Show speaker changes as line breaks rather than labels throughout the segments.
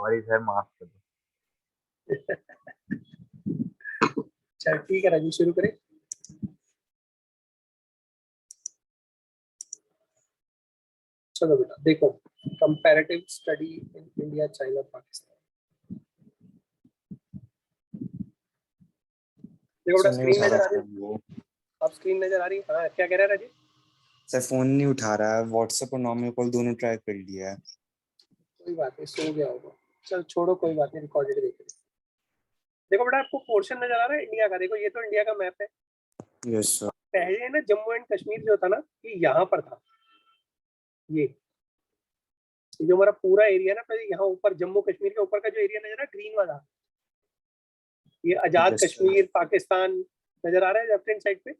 Sorry sir, माफ कर दो।
चल ठीक है राजू, शुरू करें। चलो बेटा देखो, comparative study in India China Pakistan. देखो बेटा,
सर नहीं
स्क्रीन
उठा
नजर
रहा
आ रही
फोन वो।
है? अब स्क्रीन नजर आ रही है? हाँ, क्या कह रहा है राजू?
सर फोन नहीं उठा रहा है, व्हाट्सएप और नॉर्मल कॉल दोनों ट्राई कर लिया है।
कोई बात नहीं, सो गया होगा। चल छोड़ो, कोई बात नहीं, रिकॉर्डेड देख रहे। देखो बेटा, आपको पोर्शन नजर आ रहा है इंडिया का? देखो ये तो इंडिया का मैप है।
Yes sir.
पहले ना जम्मू एंड कश्मीर जो था ना, ये यहाँ पर था। ये जो हमारा पूरा एरिया ना, पहले यहाँ ऊपर जम्मू कश्मीर के ऊपर का जो एरिया नजर आ रहा है ग्रीन वाला, ये आजाद
यस सर।
कश्मीर पाकिस्तान नजर आ रहा है लेफ्ट हैंड साइड पे।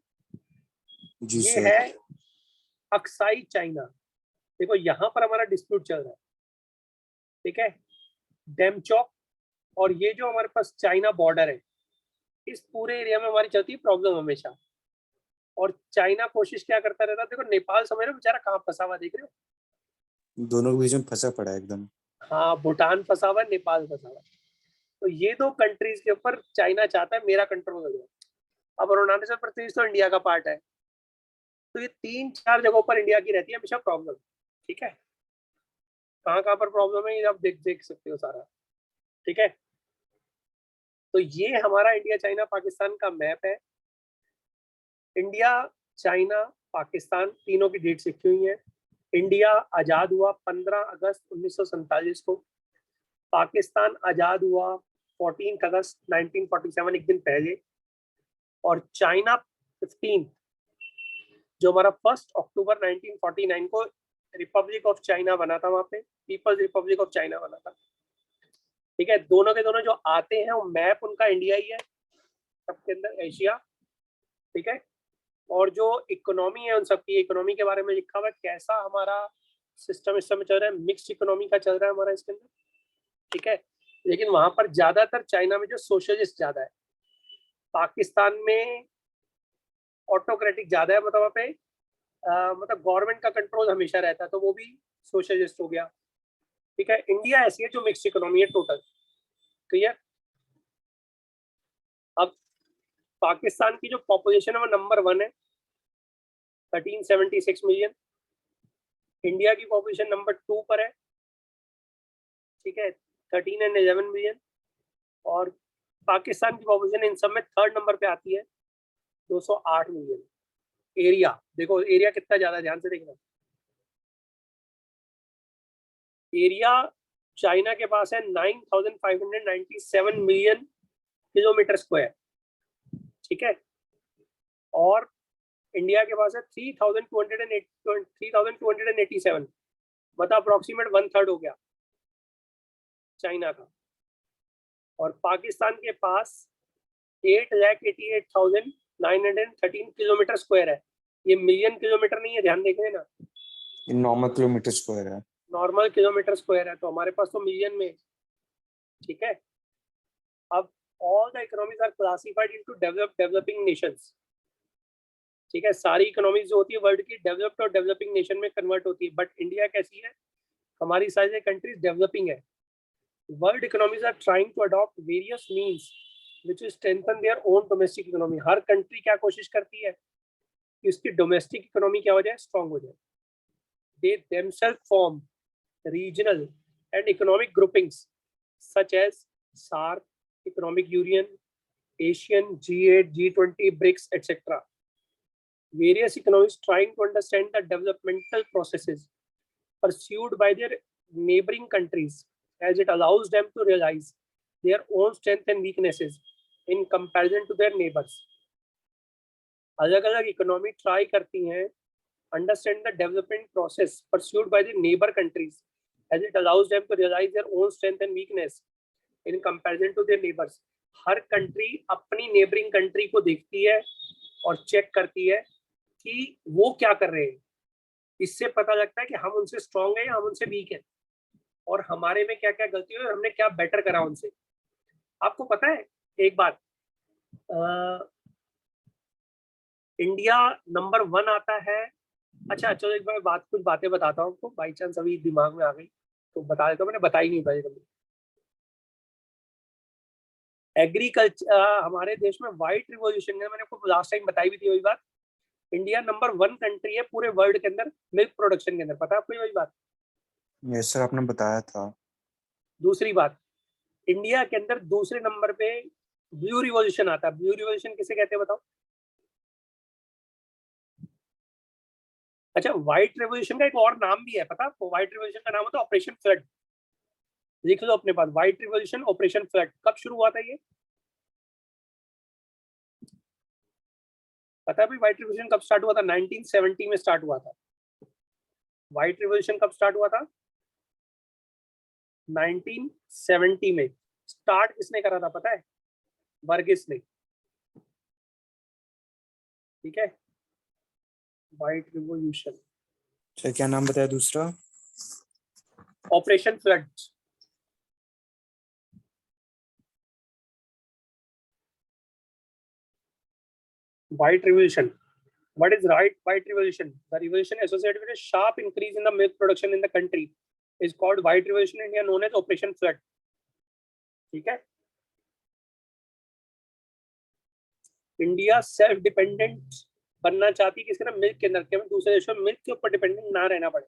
जी
ये
सर।
है अक्साई चाइना। देखो यहाँ पर हमारा डिस्प्यूट चल रहा है, ठीक है, डेमचौक। और ये जो हमारे पास चाइना बॉर्डर है, इस पूरे एरिया में हमारी चलती है प्रॉब्लम हमेशा। और चाइना कोशिश क्या करता रहता है, देखो नेपाल समझ रहे हो बेचारा कहाँ फंसा हुआ, देख रहे हो?
दोनों के बीच में फंसा पड़ा है एकदम।
हाँ, भूटान फंसा हुआ है, नेपाल फंसा हुआ है। तो ये दो कंट्रीज के ऊपर चाइना चाहता है मेरा कंट्रोल हो जाए। अब अरुणाचल प्रदेश तो इंडिया का पार्ट है, तो ये 3-4 जगहों पर इंडिया की रहती है हमेशा प्रॉब्लम। ठीक है, कहाँ कहाँ पर प्रॉब्लम है ये आप देख देख सकते हो सारा। ठीक है, तो ये हमारा इंडिया चाइना पाकिस्तान का मैप है। इंडिया चाइना पाकिस्तान तीनों की डेट्स लिखी हुई है। इंडिया आजाद हुआ 15 अगस्त 1947 को। पाकिस्तान आजाद हुआ 14 अगस्त 1947, एक दिन पहले। और चाइना 15, जो हमारा 1 अक्टूबर 1949 को रिपब्लिक ऑफ चाइना बना था, वहां पे पीपल्स रिपब्लिक ऑफ चाइना बना था। ठीक है, दोनों के दोनों जो आते हैं वो मैप उनका इंडिया ही है, सबके अंदर एशिया। ठीक है, और जो इकोनॉमी है उन सबकी इकोनॉमी के बारे में लिखा हुआ है, कैसा हमारा सिस्टम इस समय चल रहा है, मिक्स्ड इकोनॉमी का चल रहा है हमारा इसके अंदर। ठीक है, लेकिन वहां पर ज्यादातर चाइना में जो सोशलिस्ट ज्यादा है, पाकिस्तान में ऑटोक्रेटिक ज्यादा है, मतलब वहाँ पे मतलब गवर्नमेंट का कंट्रोल हमेशा रहता है, तो वो भी सोशलिस्ट हो गया। ठीक है, इंडिया ऐसी है जो मिक्स इकोनॉमी है टोटल। क्लियर? अब पाकिस्तान की जो पॉपुलेशन है वो नंबर 1 है, 1376 मिलियन। इंडिया की पॉपुलेशन नंबर 2 पर है, ठीक है, 13 एंड 11 मिलियन। और पाकिस्तान की पॉपुलेशन इन सब में 3rd नंबर पे आती है, 208 मिलियन। एरिया देखो, एरिया कितना ज्यादा, ध्यान से देखना। एरिया चाइना के पास है 9597 मिलियन किलोमीटर स्क्वायर। ठीक है, और इंडिया के पास है 3287, मतलब अप्रोक्सीमेट 1/3 हो गया चाइना का। और पाकिस्तान के पास 8,88,913 किलोमीटर स्क्वायर है। ये मिलियन किलोमीटर नहीं है, ध्यान देखें ना,
ये नॉर्मल किलोमीटर स्क्वायर है।
नॉर्मल किलोमीटर स्क्वायर है, तो हमारे पास तो मिलियन में। ठीक है, अब all the economies are classified into developing nations. ठीक है, सारी इकोनॉमीज जो होती है वर्ल्ड की डेवलप्ड और डेवलपिंग नेशन में कन्वर्ट होती है, बट इंडिया कैसी है, हमारी सारी कंट्रीज डेवलपिंग है। World economies are trying to adopt various means which will strengthen their own domestic economy. हर कंट्री क्या कोशिश करती है कि उसकी डोमेस्टिक इकोनॉमी क्या हो जाए, स्ट्रांग हो जाए। They themselves form regional and economic groupings such as SAARC, Economic Union, Asian, G8, G20, BRICS, etc. Various economies trying to understand the developmental processes pursued by their neighboring countries, as it allows them to realize their own strengths and weaknesses in comparison to their neighbors. अलग अलग economy try करती हैं understand the development process pursued by the neighbor countries, as it allows them to realize their own strength and weakness in comparison to their neighbors. Her country अपनी neighbouring country को देखती है और check करती है कि वो क्या कर रहे हैं। इससे पता लगता है कि हम उनसे स्ट्रांग है या हम उनसे वीक है, और हमारे में क्या क्या गलती हुई और हमने क्या बेटर करा उनसे। आपको पता है एक बात, इंडिया नंबर 1 आता है। अच्छा चलो एक बार कुछ बातें बताता हूँ आपको, बाई चांस अभी दिमाग में आ गई तो बता देता हूँ, मैंने बताई नहीं पहले कभी। एग्रीकल्चर हमारे देश में व्हाइट रिवॉल्यूशन है, मैंने आपको लास्ट टाइम बताई भी थी वही बात। इंडिया नंबर 1 कंट्री है पूरे वर्ल्ड के अंदर मिल्क प्रोडक्शन के अंदर, पता है आपको वही बात।
यस सर, आपने बताया था।
दूसरी बात, इंडिया के अंदर दूसरे नंबर पे ब्लू रिवॉल्यूशन आता है। ब्लू रिवॉल्यूशन किसे कहते हैं बताओ। अच्छा, व्हाइट रिवॉल्यूशन का एक और नाम भी है पता है आपको। व्हाइट रिवॉल्यूशन का नाम होता है ऑपरेशन फ्लड। लिख लो अपने पास, व्हाइट रिवॉल्यूशन ऑपरेशन फ्लड। कब शुरू हुआ था ये पता है भाई? व्हाइट रिवॉल्यूशन कब स्टार्ट हुआ था? 1970 में स्टार्ट हुआ था। व्हाइट रिवॉल्यूशन कब स्टार्ट हुआ था? 1970 में। स्टार्ट किसने करा था पता है? वर्गिस ने। ठीक है, व्हाइट रिवॉल्यूशन,
सर क्या नाम बताया दूसरा?
Operation flood. White revolution. What is white revolution? The revolution associated with a sharp increase in the milk production in the country is called white revolution in India, known as Operation Flood. ठीक है, India self dependent बनना चाहती किसके ना milk के अंदर, के दूसरे देशों में मिल्क के ऊपर डिपेंडेंट ना रहना पड़े।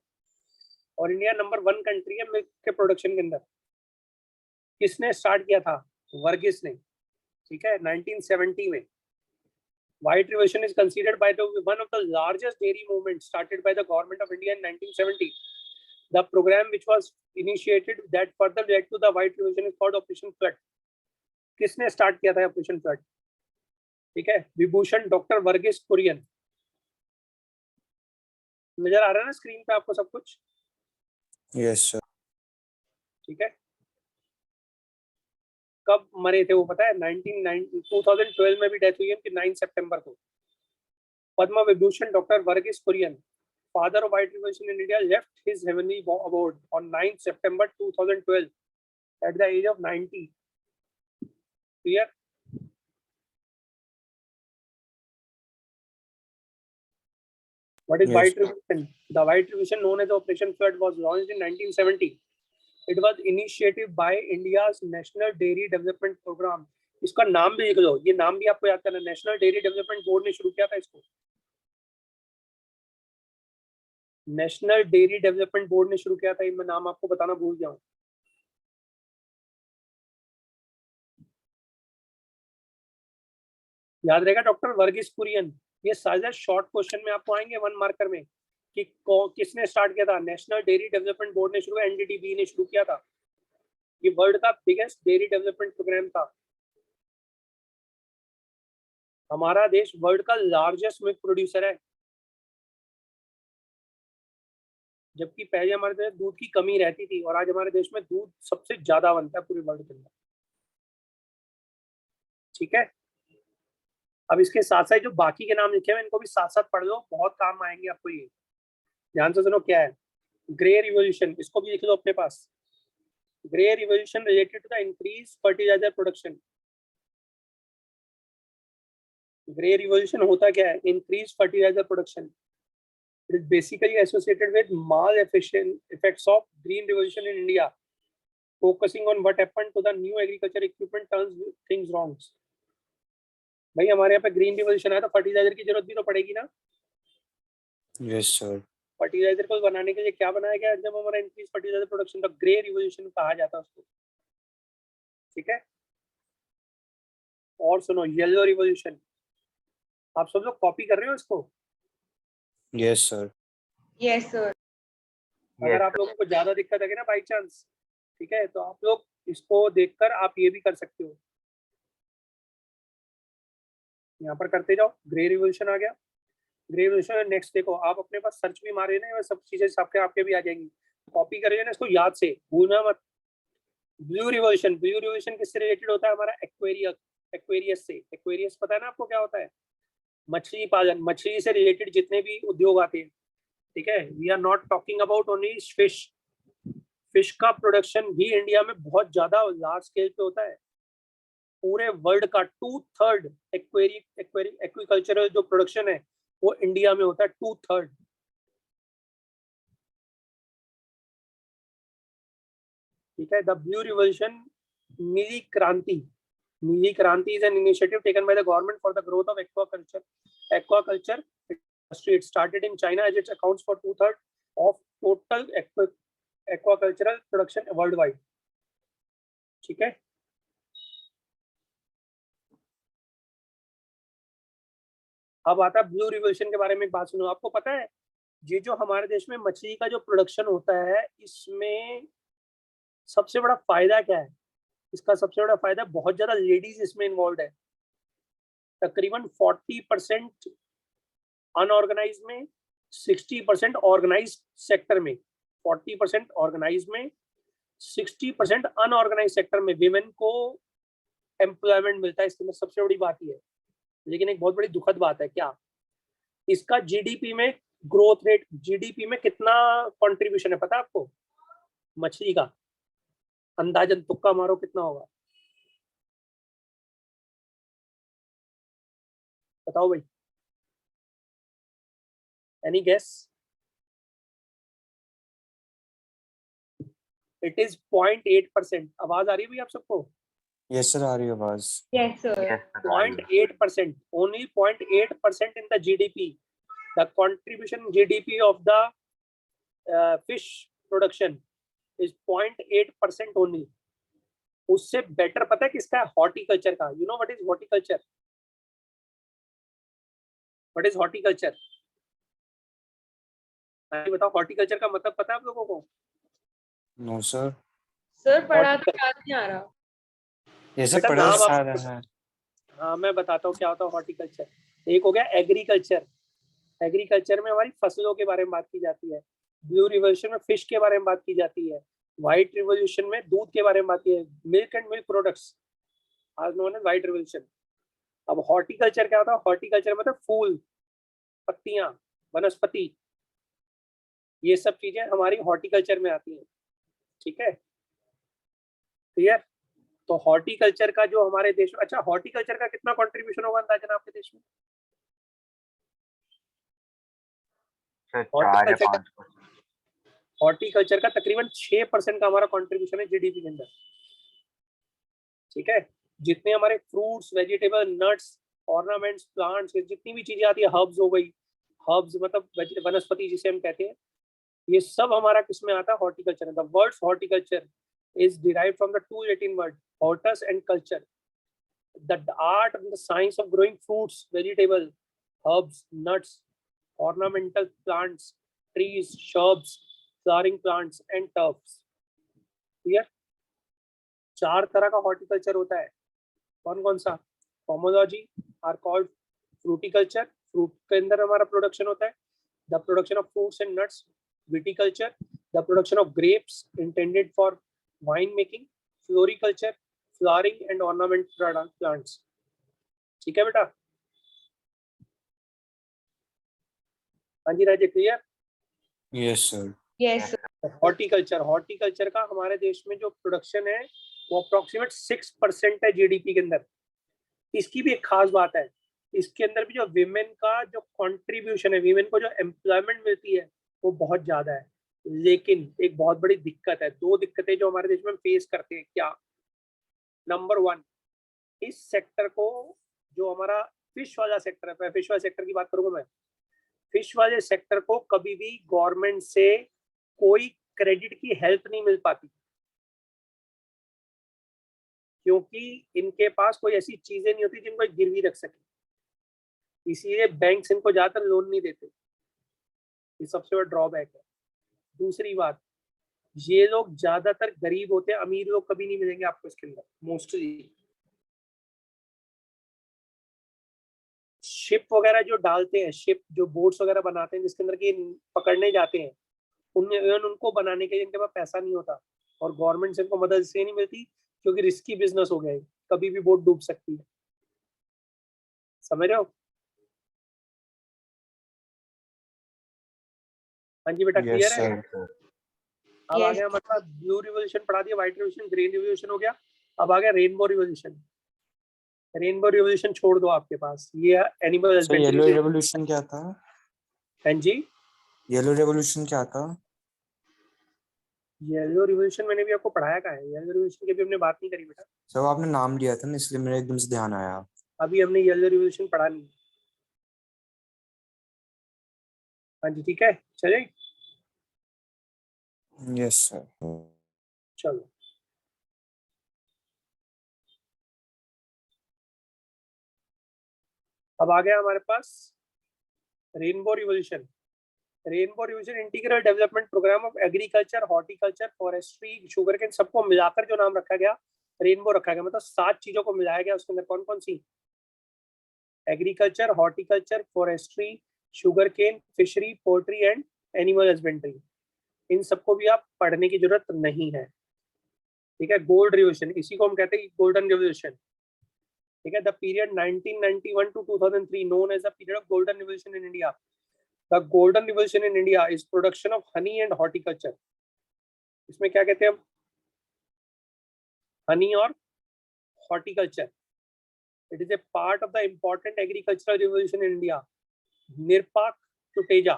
और इंडिया नंबर 1 कंट्री है मिल्क के प्रोडक्शन के अंदर। किसने स्टार्ट किया था? वर्गिस ने। ठीक है, 1970 में। White revolution is considered by one of the largest dairy movements started by the government of India in 1970. The program which was initiated that further led to the white revolution is called Operation Flood. किसने start किया था operation flood? ठीक है, Vibhushan doctor Verghese Kurien. नजर आ रहा है ना screen पे आपको सब कुछ?
Yes sir.
ठीक है, कब मरे थे वो पता है? 2012 में भी डेथ हुई है उनकी 9 सितंबर को। Padma Vibhushan doctor Verghese Kurien, father of white revolution in India, left his heavenly abode on 9 September 2012 at the age of 90. Clear? What is
Yes.
white revolution? The white revolution, known as Operation Flood, was launched in 1970. It was initiated by India's National Dairy Development Program. इसका नाम भी लिख लो, ये नाम भी आपको याद करना। नेशनल डेयरी डेवलपमेंट बोर्ड ने शुरू किया था इसको। नेशनल डेयरी डेवलपमेंट बोर्ड ने शुरू किया था, मैं नाम आपको बताना भूल गया हूँ। याद रहेगा डॉक्टर वर्गीस कुरियन। ये सारे शॉर्ट क्वेश्चन में आपको आएंगे 1 मार्कर में कि किसने स्टार्ट किया था। नेशनल डेयरी डेवलपमेंट बोर्ड ने शुरू, एनडीडीबी ने शुरू किया था। ये वर्ल्ड का बिगेस्ट डेयरी डेवलपमेंट प्रोग्राम था। हमारा देश वर्ल्ड का लार्जेस्ट मिल्क प्रोड्यूसर है, जबकि पहले हमारे देश दूध की कमी रहती थी और आज हमारे देश में दूध सबसे ज्यादा बनता है पूरे वर्ल्ड के अंदर। ठीक है, अब इसके साथ साथ जो बाकी के नाम लिखे हैं इनको भी साथ साथ पढ़ लो, बहुत काम आएंगे आपको ये। ध्यान से सुनो क्या है। ग्रे रिवॉल्यूशन, इसको भी लिख लो अपने पास। Grey revolution related to the increase fertiliser production. Grey revolution होता क्या है? Increase fertiliser production. It is basically associated with mal-efficient effects of green revolution in India, focusing on what happened to the new agriculture equipment turns things wrong. भाई हमारे यहाँ पे green revolution आया तो fertiliser की जरूरत भी तो पड़ेगी ना।
Yes sir.
फर्टिलाइजर को बनाने के लिए क्या बनाया गया जब हमारा इंक्रीज फर्टिलाइजर प्रोडक्शन? तो ग्रे रिवॉल्यूशन कहा जाता है उसको। ठीक है, और सुनो येलो रिवॉल्यूशन। आप सब लोग कॉपी कर रहे हो इसको?
Yes sir.
Yes sir.
अगर आप लोगों को ज्यादा दिक्कत है ना बाई चांस, ठीक है, तो आप लोग इसको देखकर आप ये भी कर सकते हो। यहाँ पर करते जाओ। ग्रे रिवॉल्यूशन आ गया। ग्रे रिवॉल्यूशन नेक्स्ट देखो, आप अपने पास सर्च भी मारे ना, सब चीजें आपके भी आ जाएंगी। कॉपी करिए ना इसको, याद से भूलना मत। ब्लू रिवॉल्यूशन, ब्लू रिवॉल्यूशन किससे रिलेटेड होता है? हमारा एक्वेरियस से। एक्वेरियस पता है ना आपको क्या होता है? मछली पालन, मछली से रिलेटेड जितने भी उद्योग आते हैं। ठीक है, we are not talking about only fish. Fish का प्रोडक्शन भी इंडिया में बहुत ज्यादा लार्ज स्केल पे होता है। पूरे वर्ल्ड का 2/3 एक्वाकल्चरल जो प्रोडक्शन है वो इंडिया में होता है, 2/3। ठीक है, द ब्लू रिवॉल्यूशन, नीली क्रांति, नीली क्रांति is an initiative taken by the government for the growth of aquaculture industry. It started in China as it accounts for 2/3 of total aquacultural production worldwide. ठीक है, अब आता है ब्लू रिवोल्यूशन के बारे में। एक बात सुनो, आपको पता है ये जो हमारे देश में मछली का जो प्रोडक्शन होता है, इसमें सबसे बड़ा फायदा क्या है? इसका सबसे बड़ा फायदा, बहुत ज्यादा लेडीज इसमें इन्वॉल्व है। तकरीबन 40% अनऑर्गेनाइज में, 60% ऑर्गेनाइज सेक्टर में। 40% ऑर्गेनाइज में, 60% अनऑर्गेनाइज सेक्टर में विमेन को एम्प्लॉयमेंट मिलता है। इसके अंदर सबसे बड़ी बात यह है। लेकिन एक बहुत बड़ी दुखद बात है, क्या इसका जीडीपी में ग्रोथ रेट, जीडीपी में कितना कंट्रीब्यूशन है पता है आपको मछली का? अंदाजन तुक्का मारो कितना होगा, बताओ भाई, एनी गेस? It is 0.8%। आवाज आ रही है भाई आप सबको?
यस सर, आ रही है आवाज।
Yes, sir.
0.8%, only 0.8% in the GDP. The contribution GDP of the fish production is 0.8% only. उससे बेटर पता है किसका है? हॉर्टिकल्चर का। You know what is horticulture? What is horticulture? बताओ, हॉर्टिकल्चर का मतलब पता है आप लोगों को?
No sir.
सर पढ़ा तो याद नहीं आ रहा।
ये सब
बेटा
पढ़ा
नाम
आ
आप,
रहा है।
हाँ मैं बताता हूँ क्या होता है हॉर्टिकल्चर। एक हो गया एग्रीकल्चर। एग्रीकल्चर में हमारी फसलों के बारे में बात की जाती है। ब्लू रिवोल्यूशन में फिश के बारे में बात की जाती है। व्हाइट रिवोल्यूशन में दूध के बारे में बात की है, मिल्क एंड मिल्क प्रोडक्ट्स, आज नोन एज व्हाइट रिवोल्यूशन। अब हॉर्टिकल्चर क्या होता है? हॉर्टिकल्चर मतलब फूल, पत्तियां, वनस्पति, ये सब चीजें हमारी हॉर्टिकल्चर में आती हैं। ठीक है, क्लियर? तो हॉर्टिकल्चर का जो हमारे देश में, अच्छा हॉर्टिकल्चर का कितना कंट्रीब्यूशन होगा अंदाजन आपके देश में? हॉर्टिकल्चर का तकरीबन 6% का हमारा कंट्रीब्यूशन है जीडीपी के अंदर। ठीक है, जितने हमारे fruits, vegetable, nuts, ornaments, plants, जितनी भी चीजें आती है, हर्ब्स हो गई, हर्ब्स मतलब वनस्पति जिसे हम कहते हैं, ये सब हमारा किसमें आता है? Horticulture. The words horticulture is derived from the two Latin words hortus and culture, the art and the science of growing fruits, vegetables, herbs, nuts, ornamental plants, trees, shrubs, flowering plants and turfs. Clear? 4 तरह का horticulture होता है। कौन कौन सा? Pomology or called fruticulture, fruit के अंदर हमारा प्रोडक्शन होता है। The production of fruits and nuts, viticulture, the production of grapes intended for wine making, floriculture, flowering and ornament plants. ठीक है बेटा? हाँ जी Raje, clear?
Yes sir.
Yes, sir.
Horticulture, horticulture का हमारे देश में जो प्रोडक्शन है वो अप्रोक्सीमेट 6% है जीडीपी के अंदर। इसकी भी एक खास बात है, इसके अंदर भी जो विमेन का जो कंट्रीब्यूशन है, विमेन को जो एम्प्लॉयमेंट मिलती है वो बहुत ज्यादा है। लेकिन एक बहुत बड़ी दिक्कत है, 2 दिक्कतें जो हमारे देश में फेस करते हैं। क्या? नंबर 1, इस सेक्टर को, जो हमारा फिश वाला सेक्टर है, फिश वाले सेक्टर की बात करूंगा मैं, फिश वाले सेक्टर को कभी भी गवर्नमेंट से कोई क्रेडिट की हेल्प नहीं मिल पाती, क्योंकि इनके पास कोई ऐसी चीजें नहीं होती जिनको गिरवी रख सके। इसीलिए बैंक्स इनको ज्यादातर लोन नहीं देते। ये सबसे बड़ा ड्रॉबैक है। दूसरी बात, ये लोग ज्यादातर गरीब होते हैं, अमीर लोग कभी नहीं मिलेंगे आपको इसके अंदर। मोस्टली शिप वगैरह जो डालते हैं, शिप जो बोट्स वगैरह बनाते हैं जिसके अंदर की पकड़ने जाते हैं, उनको बनाने के लिए इनके पास पैसा नहीं होता, और गवर्नमेंट से इनको मदद इसलिए नहीं मिलती क्योंकि रिस्की बिजनेस हो गया है, कभी भी बोट डूब सकती है। समझ रहे हो? हाँ जी बेटा, क्लियर है? अब आ
Yes.
गया, मतलब ब्लू रिवोल्यूशन पढ़ा दिया, व्हाइट रिवोल्यूशन, ग्रीन रिवोल्यूशन हो गया। अब आ गया रेनबो रिवोल्यूशन। रेनबो रिवोल्यूशन छोड़ दो आपके पास, ये एनिमल
सर येलो रेवोल्यूशन क्या था?
हाँ जी,
येलो रेवोल्यूशन क्या था?
येलो रिवॉल्यूशन मैंने भी आपको पढ़ाया कहाँ है? येलो रिवॉल्यूशन की भी हमने बात नहीं करी बेटा।
सब आपने नाम लिया था ना, इसलिए मेरे एकदम से ध्यान आया।
अभी हमने येलो रिवॉल्यूशन पढ़ा नहीं। हाँ जी ठीक है, चले।
Yes sir.
चलो अब आ गया हमारे पास rainbow revolution. Rainbow revolution integral development programme of agriculture, horticulture, forestry, sugar cane, सबको मिलाकर जो नाम रखा गया रेनबो रखा गया। मतलब 7 चीजों को मिलाया गया। उसके अंदर कौन कौन सी? Agriculture, horticulture, forestry, sugar cane, fishery, poultry and animal husbandry. इन सबको भी आप पढ़ने की जरूरत नहीं है। ठीक है। गोल्ड रिवॉल्यूशन, इसी को हम कहते हैं गोल्डन रिवॉल्यूशन। ठीक है। The period 1991 to 2003 known as the period of golden revolution in India. The golden revolution in India is production of honey and horticulture. इसमें क्या कहते हैं हम? हनी और horticulture. It is a part of the important agricultural revolution in India. Nirpak Tuteja,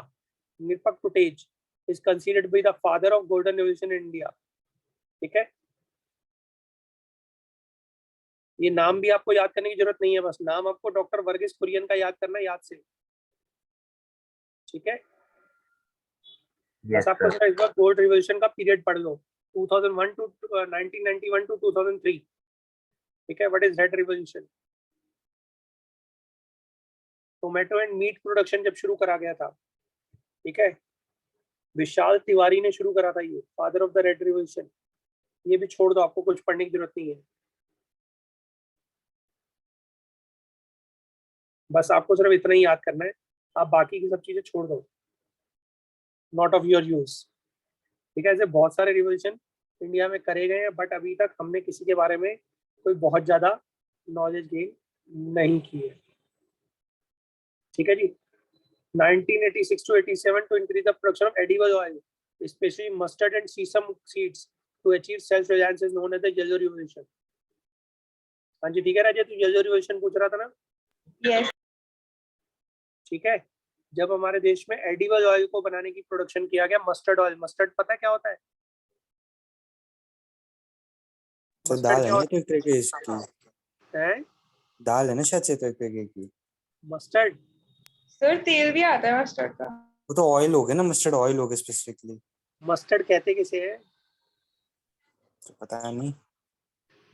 Nirpak Tutej is considered to be the father of golden revolution in India. ठीक है। ये नाम भी आपको याद करने की जरूरत नहीं है, बस नाम आपको डॉक्टर वर्गीस कुरियन का याद करना है याद से। ठीक है। बस आपको इस बार गोल्ड रिवॉल्यूशन का पीरियड पढ़ लो, 2001 to 1991 to 2003। ठीक है। What is red revolution? Tomato and meat production जब शुरू करा गया था, ठीक है, विशाल तिवारी ने शुरू करा था, ये father of the red revolution. ये भी छोड़ दो, आपको कुछ पढ़ने की जरूरत नहीं है। बस आपको सिर्फ इतना ही याद करना है, आप बाकी की सब चीजें छोड़ दो, नॉट ऑफ योर यूज। ठीक है। ऐसे बहुत सारे रिवॉल्यूशन इंडिया में करे गए हैं, बट अभी तक हमने किसी के बारे में कोई बहुत ज्यादा नॉलेज गेन नहीं की है। ठीक है जी। 1986 to 87 to increase the production of edible oil, especially mustard and sesame seeds, to achieve self-reliance is known as the yellow revolution. हाँ जी ठीक है राजे, तू येलो रिवॉल्यूशन पूछ रहा था ना?
Yes.
ठीक है। जब हमारे देश में एडिबल ऑयल को बनाने की प्रोडक्शन किया गया, मस्टर्ड ऑयल, मस्टर्ड पता है क्या होता है?
तो दाल है ना तो एक तरह की इसकी,
है
दाल है ना शायद से तो एक तरह की।
मस्टर्ड।
सर तेल भी आता है मस्टर्ड का।
वो तो ऑयल हो गया ना, मस्टर्ड ऑयल हो गया स्पेसिफिकली।
मस्टर्ड कहते किसे है?
तो पता नहीं,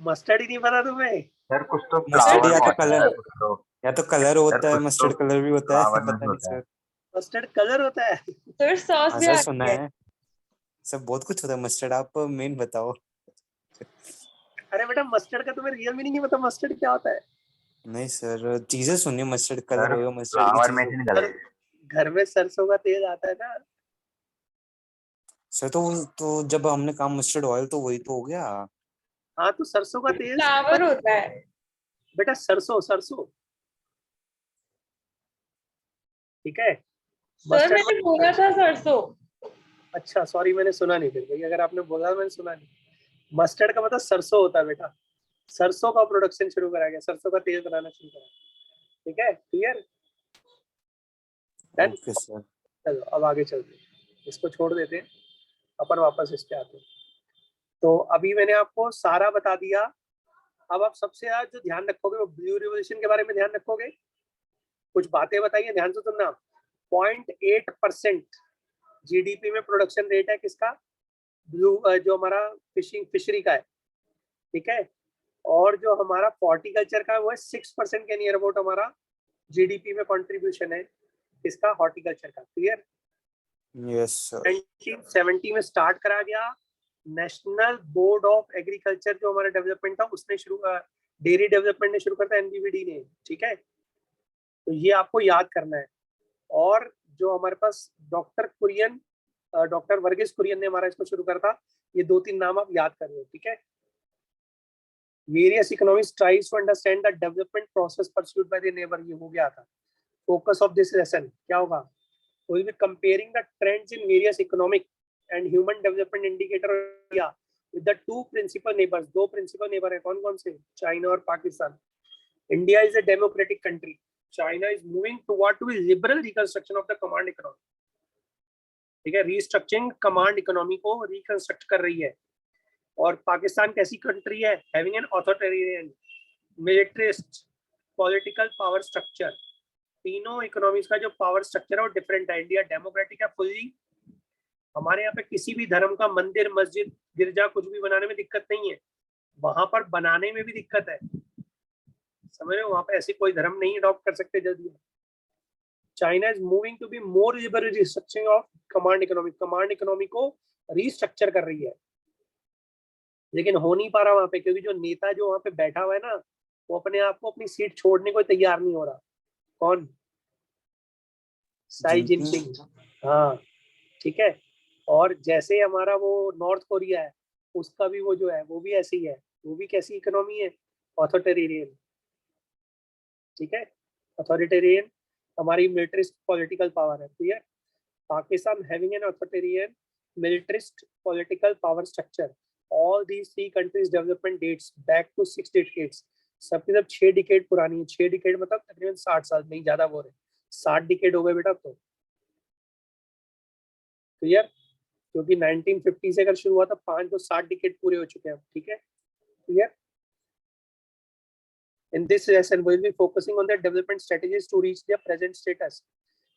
मस्टर्ड ही नहीं पता तुम्हें?
सर कुछ तो
मस्टर्ड
फ्लावर
या तो
होता है,
कलर,
कुछ तो
या तो कलर होता है,
कुछ
मस्टर्ड
तो
कलर भी होता है,
फ्लावर में
पता नहीं
होता है।
सर।
मस्टर्ड कलर होता है?
सर सॉस
हाँ
भी
सर
आती
सुना
है।
है, सब बहुत कुछ होता है मस्टर्ड। आप मेन बताओ।
अरे बेटा मस्टर्ड का तुम्हें रियल मीनिंग नहीं पता, मस्टर्ड क्या होता है?
नहीं सर, चीजें सुनिए, मस्टर्ड कलर
सर
हो गया, मस्टर्ड की
फ्लावर
चीज
में
हो
से
गई।
निकल
घर में सरसों का तेल आता है ना?
सर तो जब हमने कहा मस्टर्ड ऑयल तो वही तो हो गया।
हाँ तो सरसों का तेल
फ्लावर होता है।
बेटा, सरसों सरसों। ठीक है।
सर मैंने बोला था सरसों।
अच्छा सॉरी, मैंने सुना नहीं। फिर भाई अगर आपने बोला मैंने सुना नहीं। मस्टर्ड का मतलब सरसों होता है बेटा। सरसों का प्रोडक्शन शुरू करा गया, सरसों का तेल बनाना शुरू करा। ठीक है, क्लियर? डन।
Okay sir.
चलो अब आगे चलते हैं, इसको छोड़ देते हैं, अपन वापस इस पे आते हैं। तो अभी मैंने आपको सारा बता दिया। अब आप सबसे ज्यादा जो ध्यान रखोगे वो ब्लू रिवॉल्यूशन के बारे में ध्यान रखोगे। कुछ बातें बताइए, ध्यान से सुनना। 0.8% जीडीपी में प्रोडक्शन रेट है किसका? ब्लू, जो हमारा फिशरी का है। ठीक है। और जो हमारा हॉर्टिकल्चर का है वो है 6% के नियर अबाउट हमारा जीडीपी में कंट्रीब्यूशन है इसका, हॉर्टिकल्चर का। क्लियर?
Yes sir.
1970 में स्टार्ट करा गया। नेशनल बोर्ड ऑफ एग्रीकल्चर जो हमारा डेवलपमेंट था उसने शुरू, डेयरी डेवलपमेंट ने शुरू करता, एनबीवीडी ने। ठीक है। तो ये आपको याद करना है। और जो हमारे पास डॉक्टर कुरियन, डॉक्टर वर्गीस कुरियन ने हमारा इसको शुरू करा था, ये 2-3 नाम आप याद कर लो। ठीक है। Various economics tries to understand the development process pursued by the neighbor, ये हो गया था। Focus of this lesson क्या होगा? We will be comparing the trends in various economic and human development indicator with the two principal neighbors। दो principal neighbor है, कौन कौन से? चाइना और Pakistan. India is a democratic country. China is moving toward to a liberal reconstruction of the command economy। ठीक है, restructuring command economy को reconstruct कर रही है। और पाकिस्तान कैसी कंट्री है? Having an authoritarian, militarist, political power structure. तीनों इकोनॉमीज का जो पावर स्ट्रक्चर है वो डिफरेंट है। इंडिया डेमोक्रेटिक है फुल्ली, हमारे यहाँ पे किसी भी धर्म का मंदिर, मस्जिद, गिरजा कुछ भी बनाने में दिक्कत नहीं है, वहां पर बनाने में भी दिक्कत है, समझ रहे हो? वहां पे ऐसी कोई धर्म नहीं अडॉप्ट कर सकते जल्दी। China is moving to be more liberal restructuring of command economy, command economy को रिस्ट्रक्चर कर रही है, लेकिन हो नहीं पा रहा वहां पे, क्योंकि जो नेता जो वहां पे बैठा हुआ है ना, वो अपने आप को अपनी सीट छोड़ने को तैयार नहीं हो रहा। कौन? साई जिनपिंग। हाँ, ठीक है। और जैसे हमारा वो नॉर्थ कोरिया है, उसका भी वो जो है वो भी ऐसी है, वो भी कैसी इकोनॉमी है? ऑथोरिटेरियन, ठीक है, ऑथोरिटेरियन। हमारी मिलिटरिस्ट पॉलिटिकल पावर है, clear? Pakistan having an authoritarian, militarist, political power structure. All these three countries development dates back to 6 decades. सबकी सब 6 डिकेड पुरानी है। 6 डिकेड मतलब तकरीबन 60 साल, नहीं ज्यादा बोल रहे, 60 डिकेड हो गए बेटा। तो क्लियर? क्योंकि 1950 से अगर शुरू हुआ था 5 तो 60 डिकेड पूरे हो चुके हैं, ठीक है, clear? In this lesson, we will be focusing on the development strategies to reach their present status.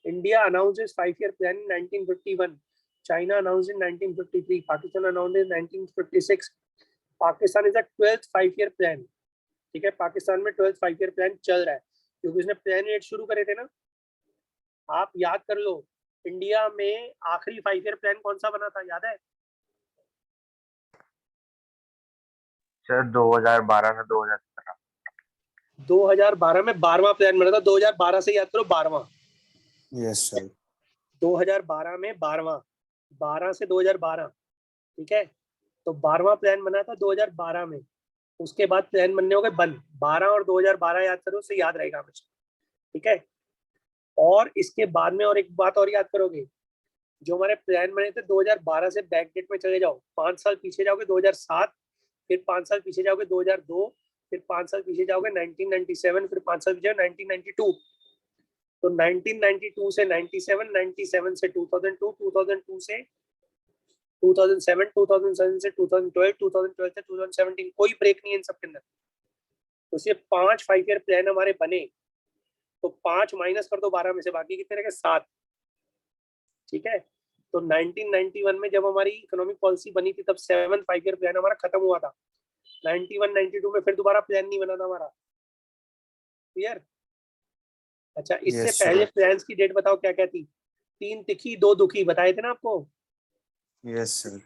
India announced its 5-year plan in 1951. China announced in 1953. Pakistan announced in 1956. Pakistan is the 12th 5-year plan. ठीक है, पाकिस्तान में 12th 5-year plan चल रहा है, क्योंकि उसने plan 8 शुरू करे थे ना। आप याद कर लो, इंडिया में आखिरी 5-year plan कौन सा बना था, याद है?
सर 2012 से 2017।
2012 में 12वां प्लान बना था। 2012 से याद करो, 12वां।
Yes sir.
2012 में 12वां, 12 से 2012, ठीक है। तो 12वां प्लान बना था 2012 में, उसके बाद प्लान बनने हो गए बंद। 12 और 2012 याद करो, उससे याद रहेगा हमेशा, ठीक है। और इसके बाद में और एक बात और याद करोगे, जो हमारे प्लान बने थे 2012 से बैक डेट में चले जाओ, 5 साल पीछे जाओगे 2007, फिर 5 साल पीछे जाओगे 2002, फिर 5 साल पीछे जाओगे 1997, फिर 5 साल पीछे 1992। तो 1992 से 97, 97 से 2002, 2002 से 2007, 2007 से 2012, 2012 से 2017, कोई ब्रेक नहीं है इन सब के अंदर। तो सिर्फ 5 5-year प्लान हमारे बने, तो 5 माइनस कर दो 12 में से, बाकी कितने रह गए? 7, ठीक है। तो 1991 में जब हमारी इकोनॉमिक पॉलिसी बनी थी, तब 7th 5-year प्लान हमारा खत्म हुआ था। 91, 92 में फिर दोबारा प्लान नहीं बना था हमारा, क्लियर? अच्छा, इससे
Yes,
पहले
sir.
प्लान्स की डेट बताओ क्या क्या थी? 3 तिखी 2 दुखी बताए थे ना आपको।
Yes sir.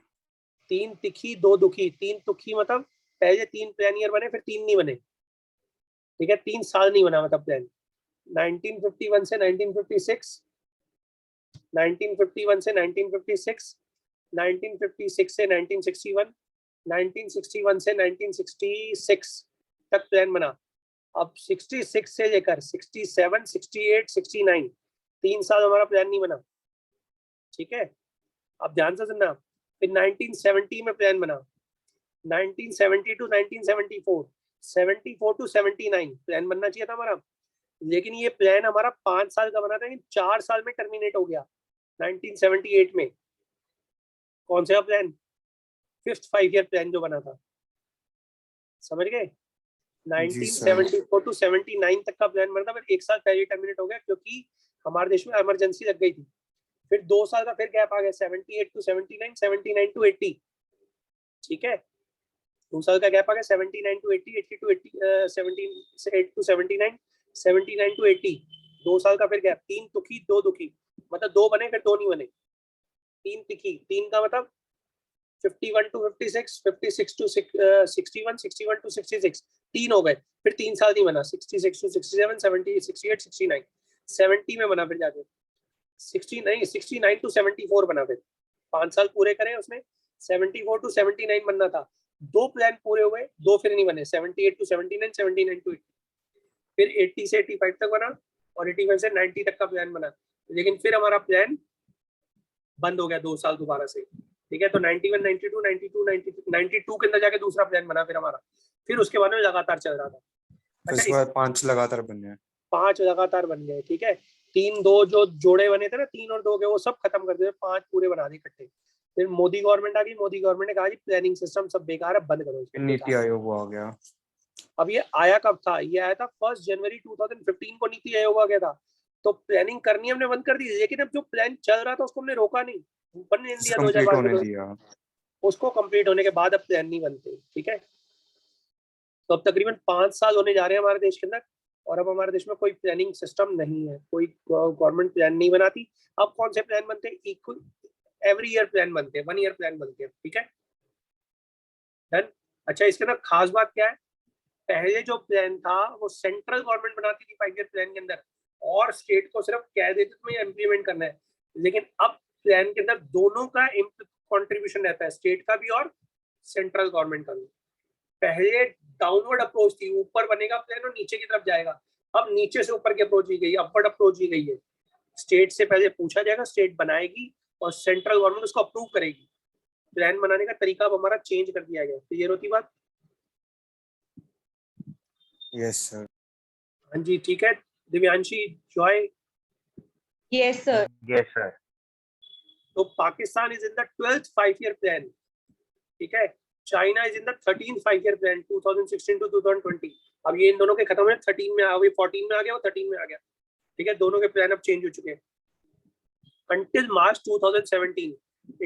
3 तिखी 2 दुखी। 3 दुखी मतलब पहले 3 प्लान ईयर बने, फिर 3 नहीं बने, ठीक है, 3 साल नहीं बना मतलब प्लान। 1951 से 1956, 1951 से 1956, 1956 से 1961, 1961 से 1966 तक प्लान बना। अब 66 से लेकर 67, 68, 69, 3 साल हमारा प्लान नहीं बना, ठीक है। अब ध्यान से सुनना, फिर 1970 में प्लान बना, 1970 टू 1974, 74 टू 79 प्लान बनना चाहिए था हमारा, लेकिन ये प्लान हमारा 5 साल का बना था, 4 साल में टर्मिनेट हो गया 1978 में। कौन सा प्लान? 5th 5-year प्लान जो बना था, समझ गए? 1974 टू 79 तक का प्लान बना था, फिर 1 साल पहले टर्मिनेट हो गया, क्योंकि हमारे देश में इमरजेंसी लग गई थी। फिर 2 साल का फिर गैप आ गया, 78 टू 79, 79 टू 80, ठीक है। 2 साल का गैप आ गया, 79 टू 80, 80 टू 80, 78 टू 79, 79 टू 80, 2 साल का फिर गैप। 3 तुखी 2 दुखी, मतलब 2 बने फिर 2 नहीं बने। 3 तिखी, 3 का मतलब 51 टू 56, 56 टू 61, 61 टू 66, 3 हो गए, फिर 3 साल नहीं बना। 66 टू 67, 70, 68, 69, 70 में बना, फिर जाके 69 टू 74 बना, फिर 5 साल पूरे करे उसने। 74 टू 79 बनना था, 2 प्लान पूरे हुए, 2 फिर नहीं बने, 78 टू 79, 79 टू 80, फिर 80 से 85 तक बना, और 85 से 90 तक का प्लान बना, लेकिन फिर हमारा प्लान बंद हो गया 2 साल दोबारा से, ठीक है। तो 91, 92, 92, 92 के अंदर जाके दूसरा प्लान बना फिर हमारा, फिर उसके बाद में लगातार चल रहा था। अच्छा,
उसके बाद 5 लगातार बन गए।
5 लगातार बन गए, ठीक है। 3 2 जो जोड़े बने थे ना 3 और 2 के, वो सब खत्म कर दिए, 5 पूरे बना दिए इकट्ठे। फिर मोदी गवर्नमेंट आ गई, मोदी गवर्नमेंट ने कहा जी प्लानिंग सिस्टम सब बेकार है, बंद करो इसको।
नीति आयोग आ गया।
अब ये आया कब था? ये आया था 1 जनवरी 2015 को नीति आयोग आ गया था। तो प्लानिंग करनी हमने बंद कर दी, लेकिन अब जो प्लान चल रहा था उसको हमने रोका नहीं, बनने नहीं दिया। 2005 उसको कंप्लीट होने के बाद अब प्लान नहीं बनते, ठीक है। तो अब तकरीबन 5 साल होने जा रहे हैं हमारे देश के अंदर, और अब हमारे देश में कोई प्लानिंग सिस्टम नहीं है, कोई गवर्नमेंट प्लान नहीं बनाती। अब कौन से प्लान बनते हैं? एवरी ईयर प्लान बनते हैं, 1 ईयर प्लान बनते हैं, ठीक है। डन। अच्छा, इसके अंदर खास बात क्या है? पहले जो प्लान था वो सेंट्रल गवर्नमेंट बनाती थी 5 ईयर प्लान के अंदर, और स्टेट को सिर्फ कह देते तुम्हें इम्प्लीमेंट करना है। लेकिन अब प्लान के अंदर दोनों का कंट्रीब्यूशन रहता है, स्टेट का भी और सेंट्रल गवर्नमेंट का भी। पहले डाउनवर्ड अप्रोच थी, ऊपर बनेगा प्लान और नीचे की तरफ जाएगा। अब नीचे से ऊपर की अप्रोच की गई है, अपवर्ड अप्रोच की गई है। स्टेट से पहले पूछा जाएगा, स्टेट बनाएगी और सेंट्रल गवर्नमेंट उसको अप्रूव करेगी। प्लान बनाने का तरीका अब हमारा चेंज कर दिया गया। क्लियर होती बात?
Yes sir.
हाँ जी, ठीक है। Divyanshi, Joy?
Yes sir.
Yes sir.
तो Pakistan is in the 12th 5-year plan, ठीक है। China is in the 13th 5-year plan 2016 to 2020। अब ये इन दोनों के खत्म हुए, 13 में आ गए, 14 में आ गया और 13 में आ गया, ठीक है। दोनों के प्लान अब चेंज हो चुके हैं। Until March 2017,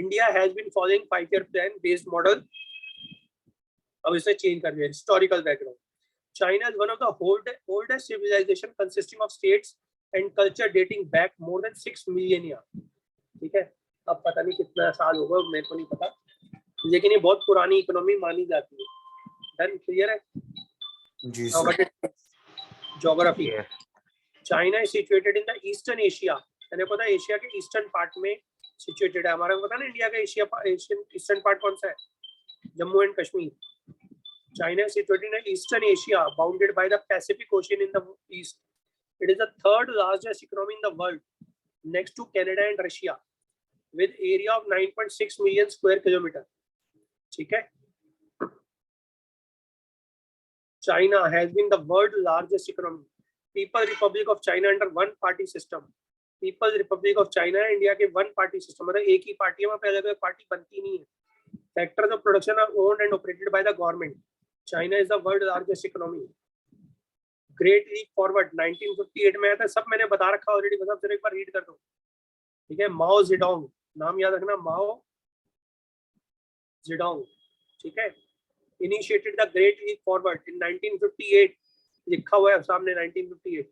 India has been following 5-year plan based model. अब इसे चेंज कर दिया। Historical background, China is one of the oldest civilization consisting of states and culture dating back more than 6 million years, ठीक है। अब पता नहीं कितना साल होगा, मेरे को नहीं पता, लेकिन ये बहुत पुरानी इकोनॉमी मानी जाती है। डन, क्लियर है?
जी sir.
Geography, China is situated in the eastern Asia. मैंने पता एशिया के ईस्टर्न पार्ट में सिचुएटेड है। हमारा पता ना इंडिया का एशियन ईस्टर्न पार्ट कौन सा है? Jammu and Kashmir. China is situated in Eastern Asia, bounded by the Pacific Ocean in the east. It is the 3rd largest economy in the world, next to Canada and Russia, with area of 9.6 million square kilometer. ठीक है। China has been the world's largest economy. People's Republic of China under one-party system. People's Republic of China India के one-party system, मतलब एक ही party है, वहाँ पे अलग-अलग party बनती नहीं है। Sectors of production are owned and operated by the government. China is the world's largest economy. Great leap forward 1958 में आया था, सब मैंने बता रखा ऑलरेडी, बस आप एक बार रीड कर दो, ठीक है। माओ जेडोंग, नाम याद रखना, माओ जेडोंग, ठीक है। Initiated the Great Leap Forward in 1958, लिखा हुआ है सामने 1958.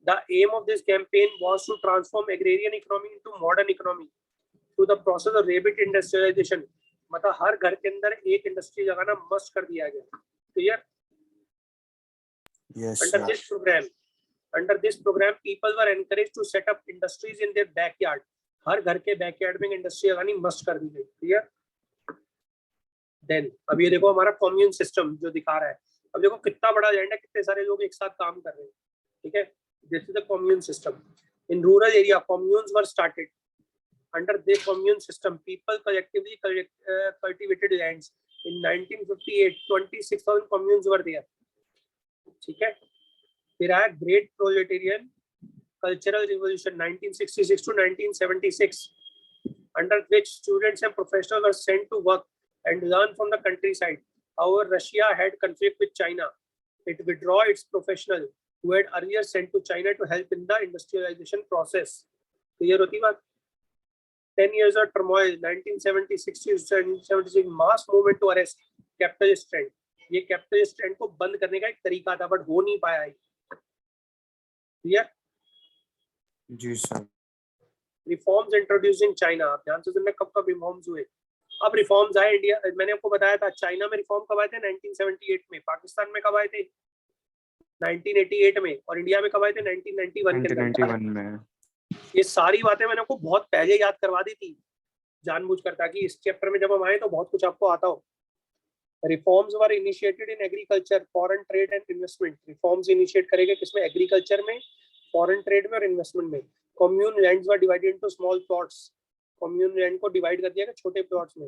The aim of this campaign was to transform agrarian economy into modern economy through the process of rapid industrialization. मतलब हर घर के अंदर एक इंडस्ट्री लगाना मस्ट कर दिया गया। Clear?
Yes
sir. Under this program, people were encouraged to set up industries in their backyard. हर घर के बैकयार्ड में इंडस्ट्री लगानी मस्ट कर दी गई। क्लियर? देन अब ये देखो हमारा कम्यून सिस्टम जो दिखा रहा है। अब देखो कितना बड़ा लैंड है, कितने सारे लोग एक साथ काम कर रहे हैं, ठीक है। This is the commune system. In rural area communes were started. Under this commune system, people collectively cultivated lands. In 1958, 26,000 communes were there. ठीक है। फिर आया Great Proletarian Cultural Revolution 1966 to 1976, under which students and professionals were sent to work and learn from the countryside. However, Russia had conflict with China. It withdrew its professionals who had earlier sent to China to help in the industrialization process. Clear होती बात? 10 years of turmoil, 1976 to 1976, mass movement to arrest capitalist trend. ये capitalist trend को बंद करने का एक तरीका था, बट हो नहीं पाया है। क्लियर?
जी sir.
Reforms introduced in China, आप ध्यान से सुनना कब कब रिफॉर्म्स हुए। अब रिफॉर्म्स आए इंडिया, मैंने आपको बताया था चाइना में रिफॉर्म कब आए थे 1978 में, पाकिस्तान में कब आए थे 1988 में, और इंडिया में कब आए थे 1991
में।
ये सारी बातें मैंने आपको बहुत पहले याद करवा दी थी जानबूझकर, ताकि इस चैप्टर में जब हम आए तो बहुत कुछ आपको आता हो। Reforms were initiated in agriculture, foreign trade and investment. Reforms initiate करेंगे किसमें? एग्रीकल्चर में, फॉरेन ट्रेड में और इन्वेस्टमेंट में। Commune lands were divided into small plots. Commune land को डिवाइड कर दिया गया छोटे प्लॉट्स में,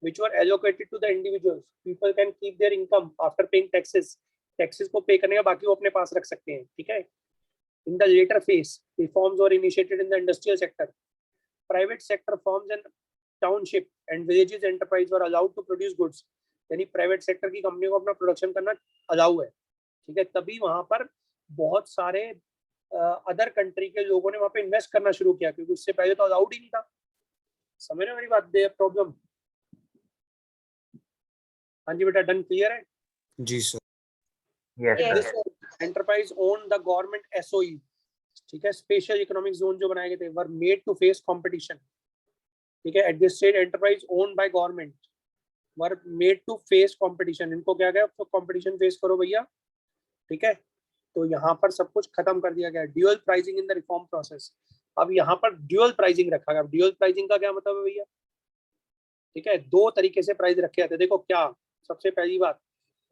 which were allocated to the individuals. People can keep their income after paying taxes. Taxes को पे करने का बाकी वो अपने पास रख सकते हैं, ठीक है। In the later phase, reforms were initiated in the industrial sector. Private sector firms and township and villages enterprise were allowed to produce goods. यानी प्राइवेट सेक्टर की कंपनी को अपना प्रोडक्शन करना अलाउ है, ठीक है. तभी वहां पर बहुत सारे अदर कंट्री के लोगों ने वहां पे इन्वेस्ट करना शुरू किया, क्योंकि उससे पहले तो अलाउड ही नहीं था. समझ रहे हो मेरी बात? They problem. हाँ जी बेटा, डन, क्लियर है?
जी sir.
Yes,
Yes.
sir.
Enterprise own the government SOE, ठीक है. स्पेशल इकोनॉमिक जोन जो बनाए गए थे were made to face competition, ठीक है. At this stage enterprise own by government were made to face competition. इनको क्या गया, तो कंपटीशन फेस करो भैया, ठीक है. तो यहाँ पर सब कुछ खत्म कर दिया गया. Dual pricing in the reform process. अब यहाँ पर ड्यूअल प्राइसिंग रखा गया. ड्यूअल प्राइसिंग का क्या मतलब है भैया? ठीक है, दो तरीके से प्राइस रखे जाते हैं. देखो क्या, सबसे पहली बात,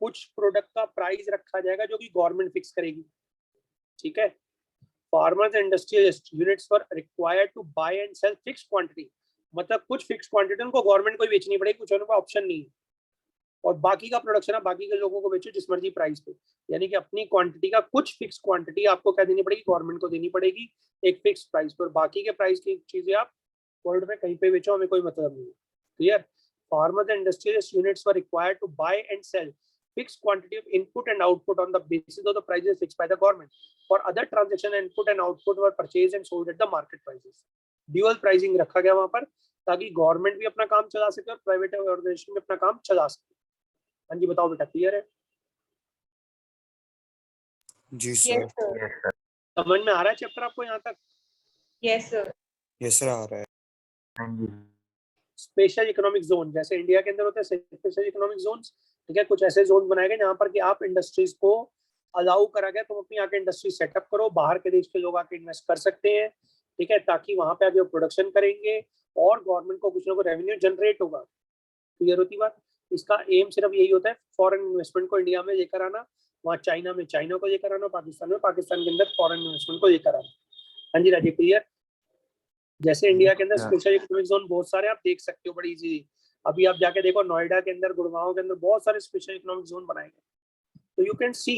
कुछ प्रोडक्ट का प्राइस रखा जाएगा जो कि गवर्नमेंट फिक्स करेगी, ठीक है. Farmers and industrialist units were required to buy and sell fix quantity. मतलब कुछ फिक्स क्वांटिटी उनको गवर्नमेंट को बेचनी पड़ेगी, कुछ उनका ऑप्शन नहीं है. और बाकी का प्रोडक्शन है बाकी के लोगों को बेचो जिस मर्जी प्राइस पे. यानी कि अपनी क्वांटिटी का कुछ फिक्स क्वांटिटी आपको क्या देनी पड़ेगी, गवर्नमेंट को देनी पड़ेगी एक फिक्स प्राइस पर. बाकी के प्राइस की चीजें आप वर्ल्ड में कहीं पे बेचो, हमें कोई मतलब नहीं है. Clear? Farmers and industrialist units were required to buy and sell fixed quantity of input and output on the basis of the prices fixed by the government. For other transaction, input and output were purchased and sold at the market prices. Dual pricing रखा गया वहां पर, ताकि government भी अपना काम चला सके और प्राइवेट ऑर्गेनाइजेशन भी अपना काम चला सके. हाँ जी बताओ बेटा, क्लियर है?
जी sir.
Yes, sir.
Yes, sir.
समझ में आ रहा है चैप्टर आपको यहाँ तक?
Yes, sir.
यस सर, आ रहा है.
हाँ जी.
स्पेशल इकोनॉमिक जोन, जैसे इंडिया के अंदर होते हैं स्पेशल इकोनॉमिक जोन्स, ठीक है. कुछ ऐसे जोन बनाए गए जहाँ पर कि आप इंडस्ट्रीज को अलाउ करा गया, तुम अपनी आके इंडस्ट्री सेटअप करो, बाहर के देश के लोग आके इन्वेस्ट कर सकते हैं, ठीक है, ताकि वहां पे आके प्रोडक्शन करेंगे और गवर्नमेंट को कुछ ना कुछ रेवेन्यू जनरेट होगा. क्लियर होती बात? इसका एम सिर्फ यही होता है, फॉरेन इन्वेस्टमेंट को इंडिया में लेकर आना, वहाँ चाइना में चाइना को लेकर आना, पाकिस्तान में पाकिस्तान के अंदर फॉरेन इन्वेस्टमेंट को लेकर आना. हाँ जी राजीव, क्लियर? जैसे इंडिया के अंदर स्पेशल इकोनॉमिक जोन बहुत सारे आप देख सकते हो बड़ी इजीली. अभी आप जाके देखो, नोएडा के अंदर, गुड़गांव के अंदर बहुत सारे स्पेशल इकोनॉमिक जोन बनाए गए. तो you can see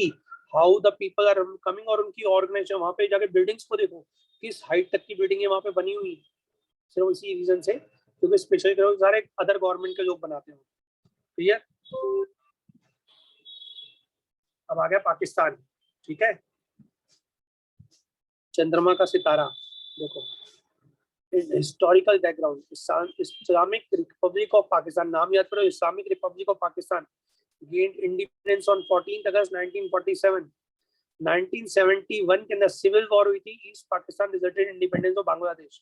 how the people are coming, और उनकी ऑर्गेनाइजेशन, वहाँ पे जाके बिल्डिंग्स को देखो किस हाइट तक की बिल्डिंग वहाँ पे बनी हुई है, सिर्फ इसी रीजन से क्योंकि स्पेशल इकोनॉमिक सारे अदर गवर्नमेंट के लोग बनाते हैं. क्लियर? अब आ गया पाकिस्तान, ठीक है. चंद्रमा का सितारा देखो, historical background. Islamic Republic of Pakistan, नाम याद करो, Islamic Republic of Pakistan gained independence on 14th August 1947. 1971 के अंदर सिविल वॉर हुई थी. East Pakistan resulted independence of Bangladesh.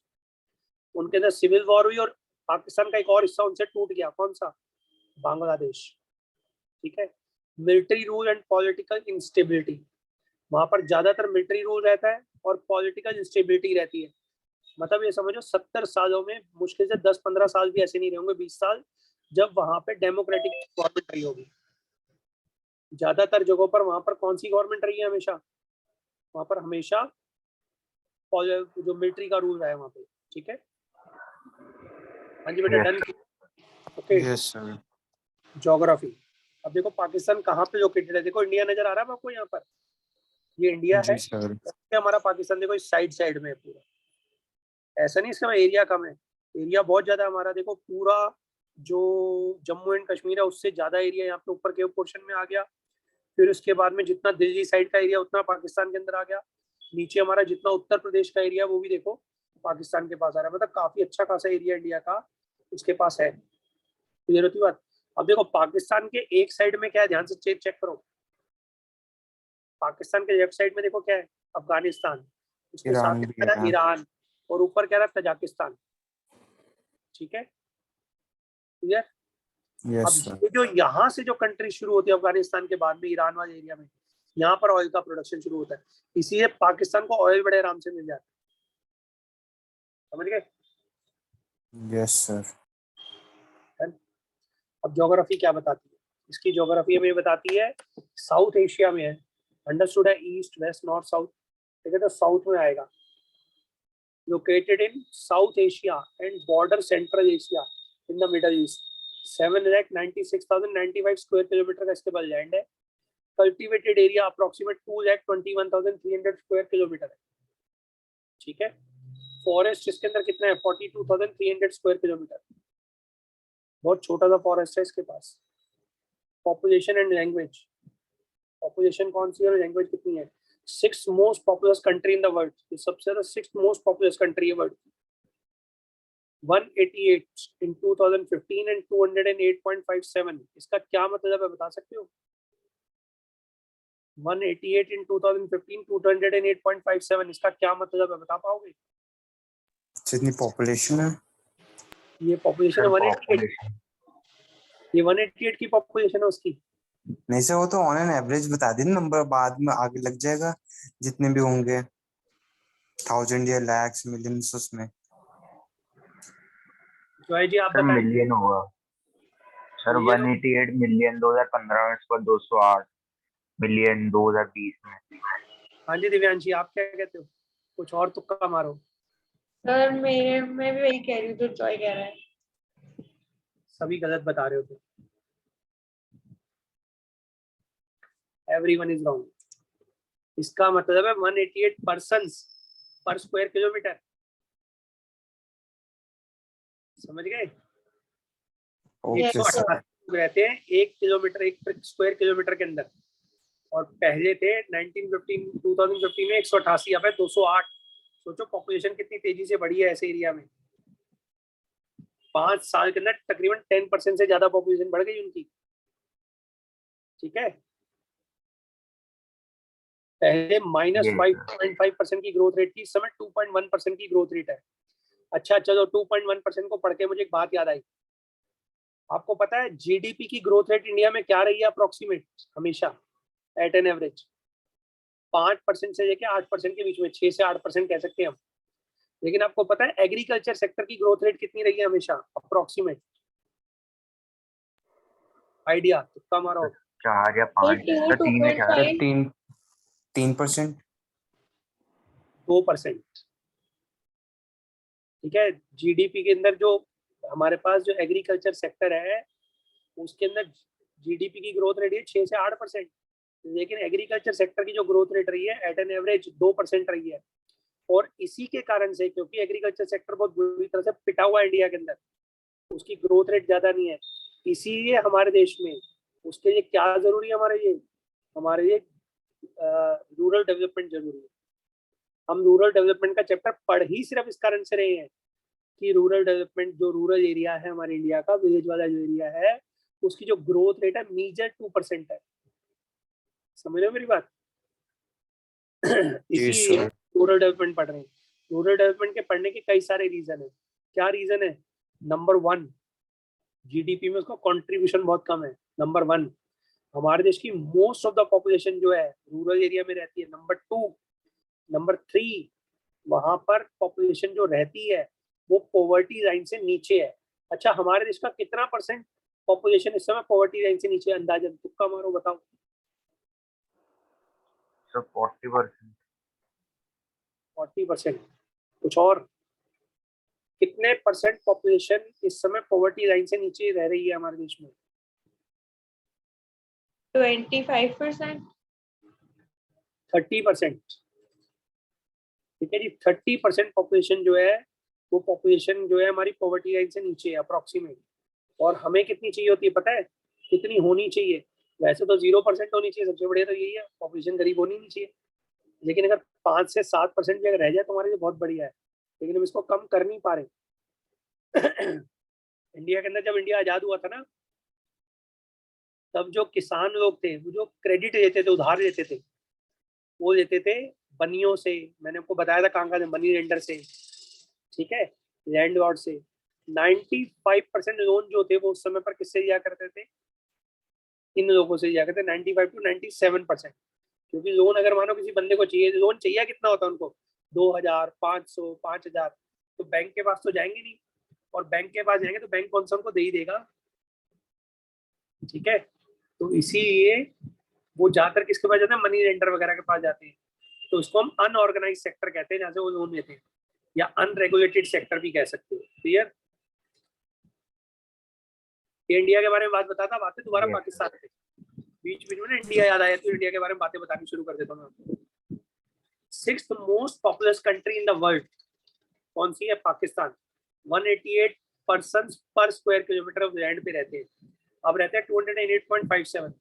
उनके अंदर सिविल वॉर हुई और पाकिस्तान का एक और हिस्सा उनसे टूट गया. कौन सा? बांग्लादेश, ठीक है. Military rule and political instability, वहां पर ज्यादातर मिलिट्री रूल रहता है और पॉलिटिकल इंस्टेबिलिटी रहती है. मतलब ये समझो 70 सालों में मुश्किल से 10-15 साल भी ऐसे नहीं रहेंगे, 20 साल, जब वहां पे डेमोक्रेटिक गवर्नमेंट रही होगी. ज्यादातर जगहों पर वहां पर कौन सी गवर्नमेंट रही है? हमेशा वहां पर हमेशा जो मिलिट्री का रूल रहा है वहां पे, ठीक है. हाँ जी बेटा, done. Okay.
Yes sir.
Geography. अब देखो पाकिस्तान कहाँ पे लोकेटेड है. देखो इंडिया नजर आ रहा है आपको यहाँ पर, ये इंडिया है.
जी सर.
हमारा पाकिस्तान देखो इस साइड में है पूरा. ऐसा नहीं इसका एरिया कम है, एरिया बहुत ज्यादा हमारा. देखो पूरा जो जम्मू एंड कश्मीर है उससे ज्यादा एरिया यहाँ पे ऊपर के पोर्शन में आ गया. फिर उसके बाद में जितना दिल्ली साइड का एरिया उतना पाकिस्तान के अंदर आ गया. नीचे हमारा जितना उत्तर प्रदेश का एरिया वो भी देखो पाकिस्तान के पास आ रहा है. मतलब काफी अच्छा खासा एरिया इंडिया का उसके पास है. क्लियर होती बात? अब देखो पाकिस्तान के एक साइड में क्या है, ध्यान से चेक करो. पाकिस्तान के लेफ्ट साइड में देखो क्या है, अफगानिस्तान. उसके साथ ईरान, और ऊपर क्या रहा, तजाकिस्तान. ठीक है, क्लियर? अब जो यहाँ से जो कंट्री शुरू होती है अफगानिस्तान के बाद में ईरान वाले एरिया में, यहाँ पर ऑयल का प्रोडक्शन शुरू होता है. इसीलिए पाकिस्तान को ऑयल बड़े आराम से मिल जाता है. समझ गए?
Yes sir.
अब ज्योग्राफी क्या बताती है? इसकी ज्योग्राफी हमें बताती है साउथ एशिया में है. अंडरस्टूड है? East, west, north, south. ठीक है, तो साउथ में आएगा. Located in south Asia and border central Asia in the middle east. 7,96,095 square kilometre का इसके पास लैंड है. Cultivated area approximate 2,21,300 square kilometre है. ठीक है। फॉरेस्ट इसके अंदर कितना है 42,300 स्क्वायर किलोमीटर, बहुत छोटा सा फॉरेस्ट है इसके पास। पॉपुलेशन एंड लैंग्वेज, पॉपुलेशन कौन सी है और लैंग्वेज कितनी है? 6th most populous country in the world, ये सबसे ज्यादा 6th मोस्ट पॉपुलस कंट्री है वर्ल्ड। 188 इन 2015 एंड 208.57, इसका क्या मतलब है बता सकते हो? 188 इन 2015, 208.57, इसका क्या मतलब है बता पाओगे?
जितनी पॉपुलेशन है
ये पॉपुलेशन है 188,
पॉपुलेशन
ये 188 की पॉपुलेशन है उसकी।
नहीं से, वो तो ऑन एन एवरेज बता देना, नंबर बाद में आगे लग जाएगा जितने भी होंगे, 1000 या lakhs millions उसमें।
जॉय जी आप
सर
बताएं।
मिलियन होगा सर।
Million
188 मिलियन 2015 में, इसको 208 मिलियन 2020 में।
हाँ जी दिव्यांशी आप क्या कहते हो? कुछ और तुक्का मारो।
सर मैं भी वही कह रही हूँ जो जॉय कह रहा है।
सभी गलत बता रहे हो तो। Everyone is wrong. इसका मतलब है 188 पर्सन्स पर स्क्वायर किलोमीटर। समझ गए?
Okay sir.
188 लोग रहते हैं 1 किलोमीटर, 1 स्क्वायर किलोमीटर के अंदर, और पहले थे 2015 में 188, अब है 208। सोचो पॉपुलेशन कितनी तेजी से बढ़ी है ऐसे एरिया में। 5 साल के अंदर तकरीबन 10% से ज्यादा पॉपुलेशन बढ़ गई उनकी। ठीक है, पहले -5.5% की ग्रोथ रेट थी, इस समय 2.1% की ग्रोथ रेट है। अच्छा चलो 2.1% को पढ़ के मुझे एक बात याद आई। आपको पता है जीडीपी की ग्रोथ रेट इंडिया में क्या रही है अप्रोक्सीमेट हमेशा एट एन एवरेज? 5% से लेके 8% के बीच में, 6 से 8% कह सकते हैं हम। लेकिन आपको पता है एग्रीकल्चर सेक्टर की ग्रोथ रेट कितनी रही है हमेशा अप्रोक्सीमेट? आइडिया तुक्का मारो।
4 या 5
2
3 या 4।
2.5
3%।
2%। ठीक है, जीडीपी के अंदर जो हमारे पास जो एग्रीकल्चर सेक्टर है उसके अंदर जीडीपी की ग्रोथ रेट है 6 से 8%, लेकिन एग्रीकल्चर सेक्टर की जो ग्रोथ रेट रही है एट एन एवरेज 2% रही है। और इसी के कारण से, क्योंकि एग्रीकल्चर सेक्टर बहुत बुरी तरह से पिटा हुआ है इंडिया के अंदर, उसकी ग्रोथ रेट ज्यादा नहीं है। इसीलिए हमारे देश में उसके लिए क्या जरूरी है? हमारे लिए रूरल डेवलपमेंट जरूरी है। हम रूरल डेवलपमेंट का चैप्टर पढ़ ही सिर्फ इस कारण से रहे हैं कि रूरल डेवलपमेंट, जो रूरल एरिया है हमारे इंडिया का, विलेज वाला जो एरिया है, उसकी जो ग्रोथ रेट है मीजर 2% है। समझ रहे हो मेरी बात? इसी रूरल डेवलपमेंट पढ़ रहे हैं। रूरल डेवलपमेंट के पढ़ने के कई सारे रीजन है। क्या रीजन है? नंबर 1, जीडीपी में उसका कंट्रीब्यूशन बहुत कम है। नंबर 1, हमारे देश की मोस्ट ऑफ द पॉपुलेशन जो है रूरल एरिया में रहती है। नंबर 2, नंबर 3, वहां पर पॉपुलेशन जो रहती है वो पॉवर्टी लाइन से नीचे है। अच्छा, हमारे देश का कितना परसेंट पॉपुलेशन इस समय पॉवर्टी लाइन से नीचे? अंदाजन तुक्का मारो, बताओ।
सर 40%।
40%। कुछ और? कितने परसेंट पॉपुलेशन इस समय पॉवर्टी लाइन से नीचे रह रही है हमारे देश में?
25%।
30%। ठीक है जी, 30% पॉपुलेशन जो है वो पॉपुलेशन जो है हमारी पॉवर्टी लाइन से नीचे है अप्रोक्सीमेट। और हमें कितनी चाहिए होती है पता है? कितनी होनी चाहिए? वैसे तो 0% होनी चाहिए, सबसे बढ़िया तो यही है, पॉपुलेशन गरीब होनी नहीं चाहिए। लेकिन अगर 5 से 7% भी अगर रह जाए तो हमारे लिए बहुत बढ़िया है, लेकिन हम इसको कम कर नहीं पा रहे। इंडिया के अंदर जब इंडिया आजाद हुआ था ना, तब जो किसान लोग थे वो जो क्रेडिट लेते थे, उधार लेते थे, वो लेते थे बनियों से। मैंने आपको बताया था कहाँ का, मनी लेंडर से। ठीक है, लैंडलॉर्ड से। 95% लोन जो थे वो उस समय पर किससे लिया करते थे? इन लोगों से लिया करते, 95 to 97%। क्योंकि लोन अगर मानो किसी बंदे को चाहिए, लोन चाहिए कितना होता है उनको? 2000, 500, 5000। तो बैंक के पास तो जाएंगे नहीं, और बैंक के पास जाएंगे तो बैंक कौन सा उनको दे ही देगा। ठीक है, तो इसीलिए वो जाकर किसके पास जाते हैं? मनी लेंडर वगैरह के पास जाते हैं। तो उसको हम अनऑर्गेनाइज सेक्टर कहते हैं, जहाँ से वो लोन लेते हैं, या अनरेगुलेटेड सेक्टर भी कह सकते हो। क्लियर? इंडिया के बारे में बात बताता, बातें दोबारा पाकिस्तान पे। बीच बीच में ना इंडिया याद आया तो इंडिया के बारे में बातें बतानी शुरू कर देता हूँ मैं। 6th most populous country in the world कौन सी है? पाकिस्तान। 188 पर्सन पर स्क्वायर किलोमीटर ऑफ लैंड पे रहते हैं, अब रहते हैं 208.57।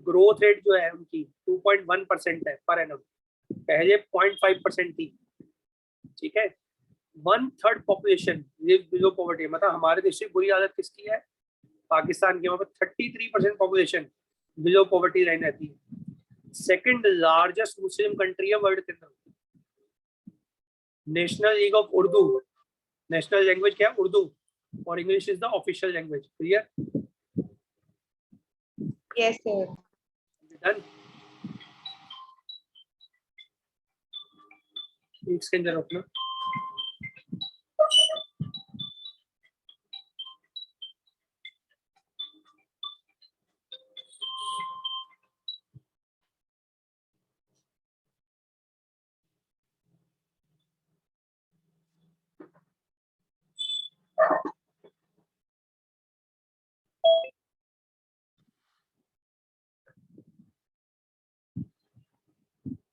ग्रोथ रेट जो है उनकी 2.1% है पर एनम, पहले 0.5% थी। ठीक है, 1/3 पॉपुलेशन लिव बिलो पॉवर्टी, मतलब हमारे देश से बुरी हालत किसकी है? पाकिस्तान की, वहां पर 33% पॉपुलेशन बिलो पॉवर्टी लाइन रहती है। सेकंड लार्जेस्ट मुस्लिम कंट्री है वर्ल्ड के अंदर। National league of Urdu, national language क्या है? उर्दू, और English is the official language. Clear?
Yes, sir.
Done. एक सेकंड जरा अपना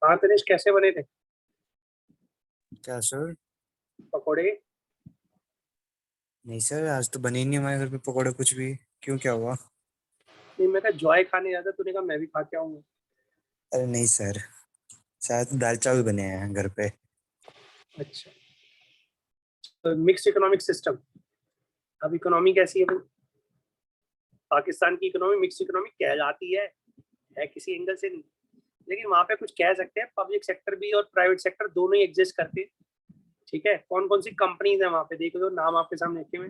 हाँ तनिष, कैसे बने थे
क्या सर?
पकोड़े?
नहीं सर, आज तो बने ही नहीं हमारे घर पे पकौड़े कुछ भी। क्यों, क्या हुआ?
नहीं, मैं कहा जॉय खाने जाता, तूने कहा मैं भी खा के आऊंगा।
अरे नहीं सर, शायद दाल चावल बने हैं घर पे।
अच्छा, तो मिक्स इकोनॉमिक सिस्टम। अब इकोनॉमी कैसी है भाई? पाकिस्तान की इकोनॉमी मिक्स इकोनॉमी कहलाती है किसी एंगल से नहीं, लेकिन वहां पे कुछ कह सकते हैं, पब्लिक सेक्टर भी और प्राइवेट सेक्टर दोनों ही एग्जिस्ट करते हैं। ठीक है, कौन कौन सी कंपनीज है वहां पे देख लो, नाम आपके सामने रखे हुए।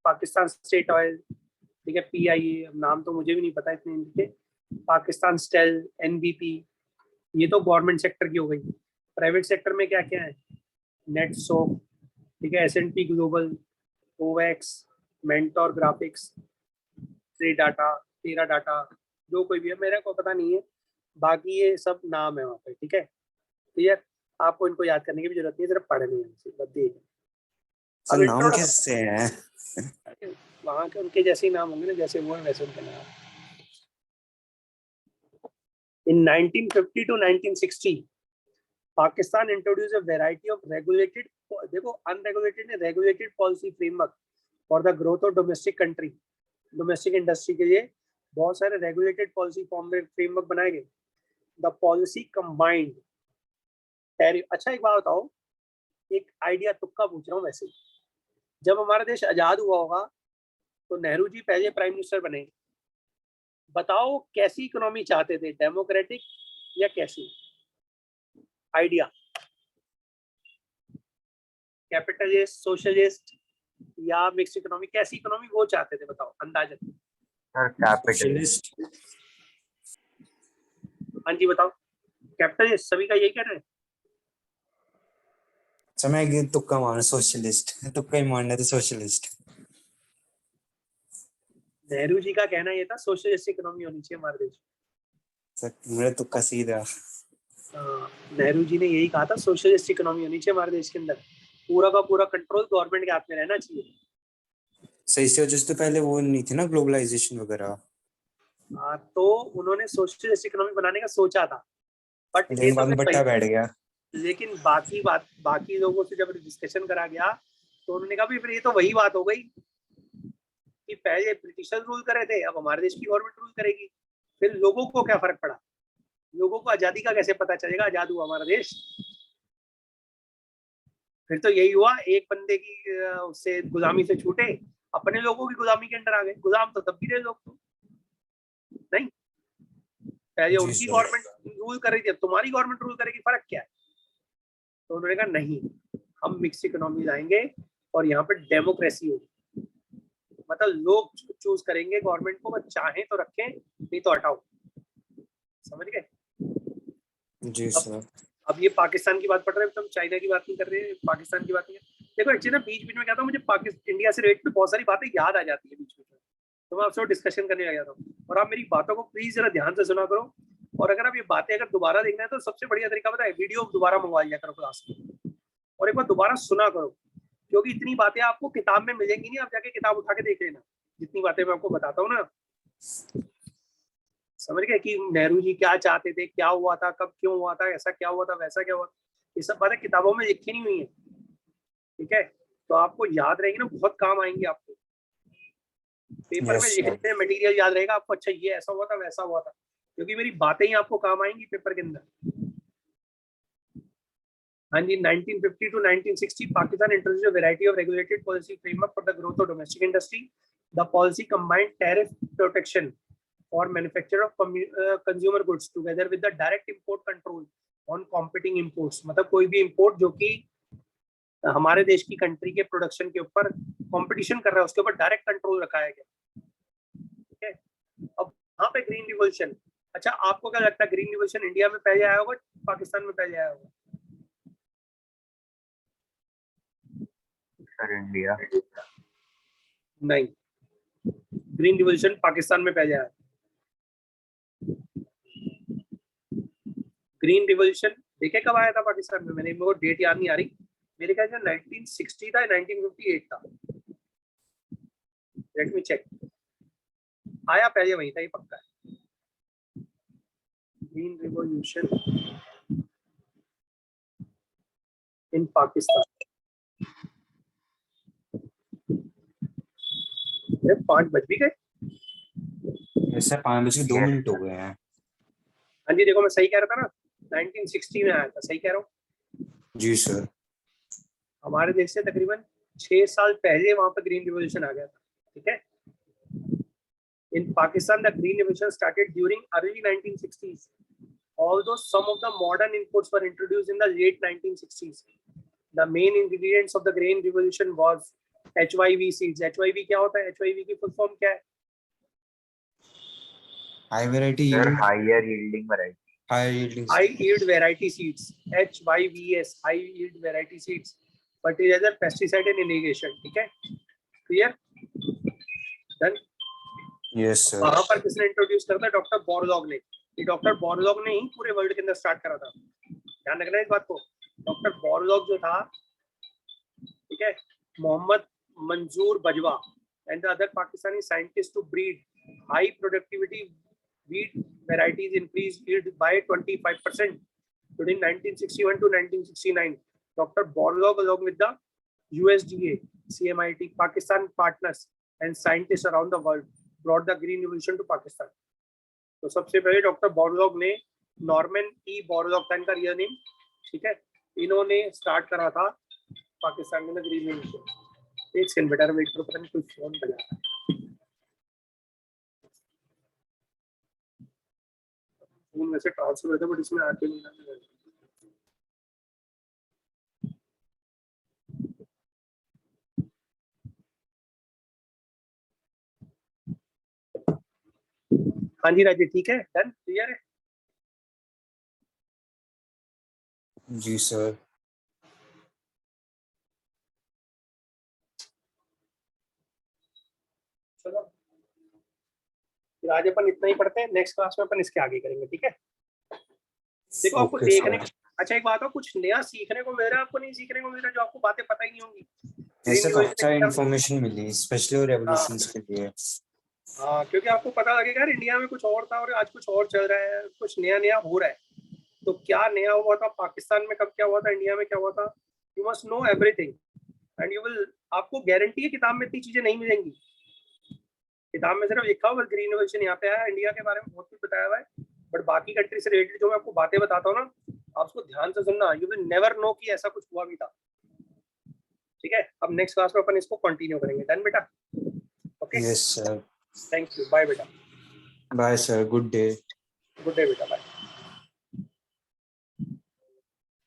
पाकिस्तान स्टेट ऑयल, ठीक है, PIA, नाम तो मुझे भी नहीं पता इतने इनके। पाकिस्तान स्टेल, NBP, ये तो गवर्नमेंट सेक्टर की हो गई। प्राइवेट सेक्टर में क्या क्या है? नेटसोप, ठीक है, S&P global, OVAX, mentor graphics, data, तेरा डाटा, जो कोई भी है, मेरे को पता नहीं है, बाकी ये सब नाम है वहाँ पे। ठीक है, क्लियर? आपको इनको याद करने की भी जरूरत नहीं है, सिर्फ पढ़ने हैं।
सर नाम किससे हैं?
वहाँ के उनके जैसे ही नाम होंगे ना, जैसे वो है वैसे उनके नाम। In 1950 to 1960, Pakistan introduce a variety of regulated, देखो अनरेगुलेटेड ने regulated policy framework for the growth of domestic country, domestic industry के लिए बहुत सारे रेगुलेटेड पॉलिसी फ्रेमवर्क बनाए गए। The policy combined tariff. अच्छा एक बात बताओ, एक आइडिया तुक्का पूछ रहा हूँ वैसे, जब हमारा देश आजाद हुआ होगा तो नेहरू जी पहले प्राइम मिनिस्टर बने, बताओ कैसी इकोनॉमी चाहते थे, डेमोक्रेटिक या कैसी? आइडिया, कैपिटलिस्ट, सोशलिस्ट या मिक्स इकोनॉमी, कैसी इकोनॉमी वो चाहते थे बताओ अंदाजन?
Sir capitalist.
हाँ जी बताओ, कैपिटलिस्ट, सभी का यही कहना है?
समय तुक्का मारना, सोशलिस्ट। तुक्का ही मारना तो सोशलिस्ट।
नेहरू जी का कहना ये था सोशलिस्ट इकोनॉमी होनी चाहिए हमारे देश।
सर मेरा तुक्का सीधा।
नेहरू जी ने यही कहा था, सोशलिस्ट इकोनॉमी होनी चाहिए हमारे देश के अंदर, पूरा का पूरा कंट्रोल गवर्नमेंट के हाथ में रहना चाहिए।
सही से जिस तो पहले वो नहीं थी ना, ग्लोबलाइजेशन वगैरह।
हाँ, तो उन्होंने सोशलिस्ट इकोनॉमी बनाने का सोचा था, बट
लेकिन बाद में बट्टा बैठ गया।
लेकिन बाकी लोगों से जब डिस्कशन करा गया तो उन्होंने कहा फिर ये तो वही बात हो गई कि पहले ब्रिटिशर्स रूल कर रहे थे, अब हमारे देश की गवर्नमेंट रूल करेगी, फिर लोगों को क्या फर्क पड़ा? लोगों को आजादी का कैसे पता चलेगा, आजाद हुआ हमारा देश? फिर तो यही हुआ, एक बंदे की उससे गुलामी से छूटे, अपने लोगों की गुलामी के अंदर आ गए। गुलाम तो तब भी रहे लोग, तो नहीं, पहले उनकी गवर्नमेंट रूल कर रही थी, अब तुम्हारी गवर्नमेंट रूल करेगी, फर्क क्या है? तो उन्होंने कहा नहीं, हम मिक्स इकोनॉमी लाएंगे और यहाँ पे डेमोक्रेसी होगी, मतलब लोग चूज करेंगे गवर्नमेंट को, बस चाहे तो रखें नहीं तो हटाओ। समझ गए?
जी सर।
अब ये पाकिस्तान की बात पढ़ रहे हैं, तो हम चाइना की बात नहीं कर रहे हैं, पाकिस्तान की बात नहीं है। देखो एक्चुअली ना बीच बीच में क्या था, मुझे पाकिस्तान इंडिया से रिलेटेड बहुत सारी बातें याद आ जाती है बीच बीच में, तो मैं आपसे डिस्कशन करने लग जाता हूँ, और आप मेरी बातों को प्लीज जरा ध्यान से सुना करो। और अगर आप ये बातें अगर दोबारा देखना है तो सबसे बढ़िया तरीका पता है, वीडियो दोबारा मंगवा लिया करो क्लास में, और एक बार दोबारा सुना करो, क्योंकि इतनी बातें आपको किताब में मिलेंगी नहीं, आप जाके किताब उठा के देख लेना, जितनी बातें मैं आपको बताता हूँ ना। समझ गए कि नेहरू जी क्या चाहते थे, क्या हुआ था, कब क्यों हुआ था, ऐसा क्या हुआ था, वैसा क्या हुआ, ये सब बातें किताबों में लिखी नहीं हुई है, ठीक है, तो आपको याद रहेगी ना, बहुत काम आएंगी आपको। पेपर
Yes,
में
sir.
लिखते हैं मटेरियल याद रहेगा आपको, अच्छा ये ऐसा हुआ था वैसा हुआ था, क्योंकि मेरी बातें ही आपको काम आएंगी पेपर के अंदर। हाँ जी, 1950 to 1960 Pakistan introduced a variety of regulated policy framework for the growth of domestic industry. The policy combined tariff protection for manufacture of consumer goods together with the direct import control on competing imports. मतलब कोई भी import जो कि हमारे देश की country के production के ऊपर कंपटीशन कर रहा है, उसके ऊपर डायरेक्ट कंट्रोल रखाया गया, ठीक है। अब यहाँ पे ग्रीन रिवोल्यूशन, अच्छा आपको क्या लगता है ग्रीन रिवोल्यूशन इंडिया में पहले आया होगा, पाकिस्तान में पहले आया होगा?
Sir India.
नहीं, ग्रीन रिवोल्यूशन पाकिस्तान में पहले आया। ग्रीन रिवोल्यूशन देखे कब आया था पाकिस्तान में? मेरे को डेट याद नहीं आ रही, मेरे ख्याल से 1960 था, 1958 था, लेट मी चेक। आया पहले वहीं था, ये पक्का है। ग्रीन रिवोल्यूशन इन पाकिस्तान, 5 बज भी गए।
ऐसा 5:02 हो गए हैं।
हाँ जी, देखो मैं सही कह रहा था ना, 1960 में आया था, सही कह रहा हूँ
जी सर।
हमारे देश से तकरीबन 6 साल पहले वहां पर ग्रीन रिवोल्यूशन आ गया था, ठीक है। In Pakistan, the green revolution started during early 1960s. Although some of the modern imports were introduced in the late 1960s, the main ingredients of the green revolution was HYV seeds. HYV क्या होता है? HYV की full form क्या है?
High variety
sir
yield,
higher yielding variety.
higher yielding.
High yield variety seeds. HYVS, high yield variety seeds. Fertilizer, pesticide and irrigation. ठीक है? Clear? Done?
Yes sir.
वहां पर किसने इंट्रोड्यूस करा था? डॉक्टर बोरलॉग ने। ये डॉक्टर बोरलॉग ने ही पूरे वर्ल्ड के अंदर स्टार्ट करा था, ध्यान रखना इस बात को। डॉक्टर बोरलॉग जो था, ठीक है, Mohammad Manzoor Bajwa and the other Pakistani scientist to breed high productivity wheat varieties increased yield by 25% during 1961 to 1969. Dr. Borlaug, along with the USDA, CMIT, Pakistan partners and scientists around the world, brought the green revolution to Pakistan. तो सबसे पहले doctor Borlaug ने, Norman E Borlaug था इनका real name, ठीक है, इन्होंने start करा था पाकिस्तान में ग्रीन रिवोल्यूशन। एक सेकंड बेटा, वेट करो, पता नहीं कोई फोन बजा रहा है, फोन में से ट्रांसफर होता है बट इसमें आके नहीं लग रहा। हाँ जी राजेश, ठीक है, डन, क्लियर है?
जी सर।
चलो फिर आज अपन इतना ही पढ़ते हैं, नेक्स्ट क्लास में अपन इसके आगे करेंगे, ठीक है। देखो आपको
Okay,
देखने,
sir.
अच्छा एक बात हो, कुछ नया सीखने को मिल रहा है, आपको नहीं सीखने को मिल रहा, जो आपको बातें पता ही नहीं होंगी।
ऐसे तो अच्छा इन्फॉर्मेशन मिली, स्पेशली रेवोल्यूशंस के लिए।
हाँ, क्योंकि आपको पता लगेगा यार इंडिया में कुछ और था और आज कुछ और चल रहा है, कुछ नया नया हो रहा है। तो क्या नया हुआ था पाकिस्तान में, कब क्या हुआ था, इंडिया में क्या हुआ था, you must know everything and you will, आपको गारंटी है किताब में इतनी चीजें नहीं मिलेंगी। किताब में सिर्फ लिखा हुआ ग्रीन रिवोल्यूशन यहाँ पे आया, इंडिया के बारे में बहुत कुछ बताया हुआ है, बट बाकी कंट्री से रिलेटेड जो मैं आपको बातें बताता हूँ ना, आप उसको ध्यान से सुनना, यू विल नेवर नो कि ऐसा कुछ हुआ भी था, ठीक है। अब नेक्स्ट क्लास में अपन इसको कंटिन्यू करेंगे, डन बेटा? Okay,
yes sir.
Thank you, bye बेटा।
Bye sir, good day.
Good day बेटा, बाय।